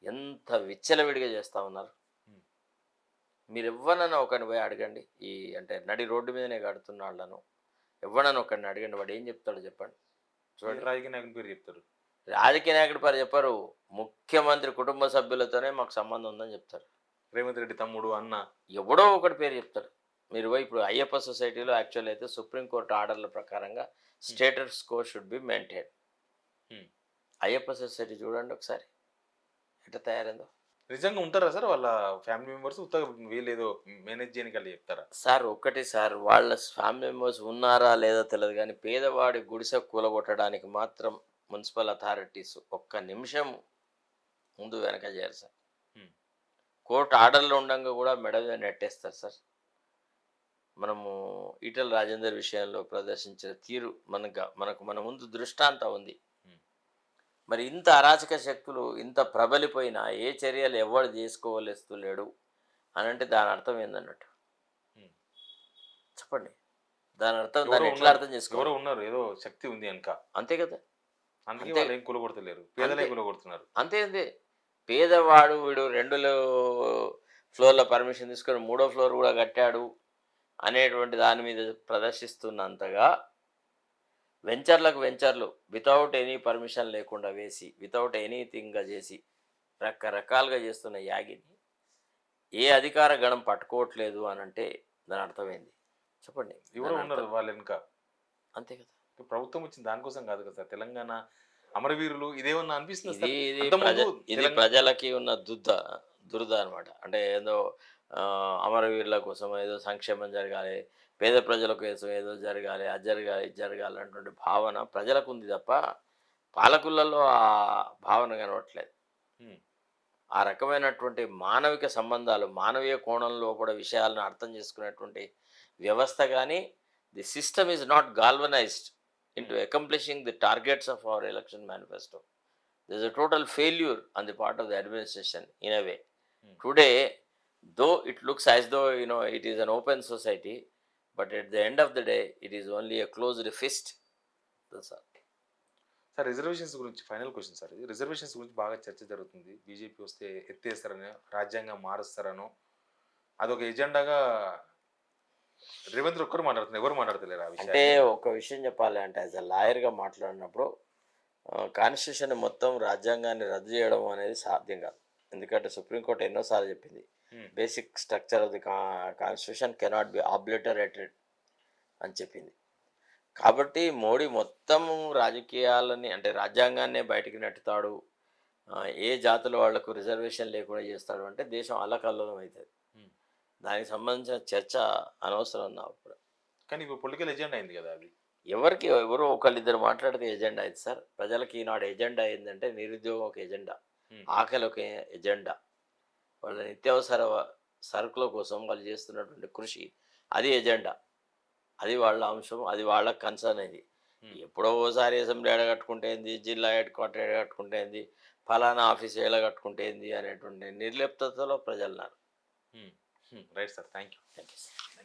ఎంత విచ్చలవిడిగా చేస్తూ ఉన్నారు. మీరు ఎవరన్నా ఒకరిని పోయి అడగండి, ఈ అంటే నడి రోడ్డు మీదనే కడుతున్న వాళ్ళను ఎవరన్నా ఒకరిని అడగండి, వాడు ఏం చెప్తాడో చెప్పండి. చూడండి, రాజకీయ నాయకుని పేరు చెప్తారు. రాజకీయ నాయకుడి పేరు చెప్పారు, ముఖ్యమంత్రి కుటుంబ సభ్యులతోనే మాకు సంబంధం ఉందని చెప్తారు. రేవంత్ రెడ్డి తమ్ముడు, అన్న, ఎవడో ఒకటి పేరు చెప్తారు. మీరు పోయి ఇప్పుడు అయ్యప్ప సొసైటీలో యాక్చువల్ అయితే సుప్రీంకోర్టు ఆర్డర్ల ప్రకారంగా status quo should be maintain. Ayyappa society చూడండి ఒకసారి, ఎట్లా తయారైందో. నిజంగా ఉంటారా సార్ వాళ్ళ ఫ్యామిలీ మెంబర్స్? ఉత్తగా వీళ్ళు ఏదో మేనేజ్ చేయడానికి అలా చెప్తారా? సార్ ఒక్కటే సార్, వాళ్ళ ఫ్యామిలీ మెంబర్స్ ఉన్నారా లేదో తెలియదు కానీ పేదవాడి గుడిసె కూలగొట్టడానికి మాత్రం మున్సిపల్ అథారిటీస్ ఒక్క నిమిషం ముందు వెనక చేయరు సార్. హ్మ్. కోర్టు ఆర్డర్లు ఉండగా కూడా మెడ మీద నెట్టేస్తారు సార్. మనము ఈటెల రాజేందర్ విషయంలో ప్రదర్శించిన తీరు మనకు మన ముందు దృష్టాంతం ఉంది. హ్మ్. మరి ఇంత అరాచక శక్తులు ఇంత ప్రబలిపోయినా ఏ చర్యలు ఎవడు చేసుకోలేస్తలేడు అని అంటే దాని అర్థం ఏందన్నట్టు హ్మ్. చెప్పండి. దాని అర్థం ఎవరో దాన్ని ఎట్లా ఉన్నారు. అర్థం ఎవరో చేసుకోవాలి? ఉన్నారు. ఏదో శక్తి ఉంది ఎనక. అంతే కదా. అందుకే అంతే. వాళ్ళేం కూలగొడతలేరు. పేదలే అంతే. కూలగొడుతున్నారు. అంతే అంతే. పేదవాడు వీడు 2 ఫ్లోర్ల పర్మిషన్ తీసుకొని మూడో ఫ్లోర్ కూడా కట్టాడు అనేటువంటి దాని మీద ప్రదర్శిస్తున్నంతగా వెంచర్లు వితౌట్ ఎనీ పర్మిషన్ లేకుండా వేసి, వితౌట్ ఎనీథింగ్‌గా చేసి, రకరకాలుగా చేస్తున్న యాగిని ఏ అధికార గణం పట్టుకోవట్లేదు అనంటే దాని అర్థమైంది. చెప్పండి. ఎవరో దాని ఉన్నారు అర్థం వాళ్ళ ఎనక. అంతే కదా. ప్రభుత్వం వచ్చింది దానికోసం కాదు కదా సార్. తెలంగాణ అమరవీరులు ఇదేమన్నా అనిపిస్తుందా ఇది సార్? ఇది ప్రజ అంతకుముందు ఇది ప్రజలకి ఉన్న దురద అనమాట. అంటే ఏదో అమరవీరుల కోసం ఏదో సంక్షేమం జరగాలి, పేద ప్రజల కోసం ఏదో జరగాలి, అది జరగాలి, ఇది జరగాలి అన్నటువంటి భావన ప్రజలకు ఉంది తప్ప పాలకులలో ఆ భావన కనబడట్లేదు. హ్మ్. ఆ రకమైనటువంటి మానవిక సంబంధాలు, మానవీయ కోణంలో కూడా విషయాలను అర్థం చేసుకునేటువంటి వ్యవస్థ కానీ, the system is not galvanised into accomplishing the targets of our election manifesto. There's a total failure on the part of the administration in a way. Hmm. Today, though it looks as though it is an open society, but at the end of the day, it is only a closed fist. That's all. Sir reservations గురించి final question sir ఇది. Reservations గురించి బాగా చర్చ జరుగుతుంది. BJP వస్తే ఎత్తేస్తారనో, రాజ్యాంగం మారుస్తారనో, అదొక ఎజెండాగా రేవంత్ ఒక్కరు మాట్లాడుతున్నారు. ఎవరు మాట్లాడతలేరు ఆ అంటే విషయాన్ని. ఒక విషయం చెప్పాలి అంటే యాజ్ అ లాయర్గా మాట్లాడినప్పుడు కాన్స్టిట్యూషన్ మొత్తం రాజ్యాంగాన్ని రద్దు చేయడం అనేది సాధ్యం కాదు. ఎందుకంటే సుప్రీంకోర్టు ఎన్నోసార్లు చెప్పింది హ్మ్. Basic structure of the constitution cannot be obliterated అని చెప్పింది. కాబట్టి మోడీ మొత్తం రాజకీయాలని అంటే రాజ్యాంగాన్నే బయటికి నెట్టుతాడు, ఏ జాతుల వాళ్లకు రిజర్వేషన్ లేకుండా చేస్తాడు అంటే దేశం అల్లకల్లోలం అవుతుంది. హ్మ్. దానికి సంబంధించిన చర్చ అనవసరం నా అప్పుడు. కానీ ఇప్పుడు పొలిటికల్ ఎజెండా అయింది కదా అది. ఎవరో ఒకళ్ళిద్దరు మాట్లాడితే ఎజెండా అయింది సార్. ప్రజలకి ఈనాడు ఎజెండా ఏంటంటే నిరుద్యోగం ఒక ఎజెండా, హ్మ్. ఆకలి ఒక ఎజెండా, వాళ్ళ నిత్యావసర సరుకుల కోసం వాళ్ళు చేస్తున్నటువంటి కృషి అది ఎజెండా, అది వాళ్ళ అంశం, అది వాళ్ళ కన్సర్న్ అయింది. హ్మ్. ఎప్పుడో ఓసారి అసెంబ్లీ ఎడగట్టుకుంటే ఏంది, జిల్లా హెడ్ క్వార్టర్ ఎడగట్టుకుంటే ఏంది, ఫలానా ఆఫీస్ ఎడగట్టుకుంటే ఏంది అనేటువంటి నిర్లిప్తతలో ప్రజలున్నారు. Right sir. Thank you. Thank you sir.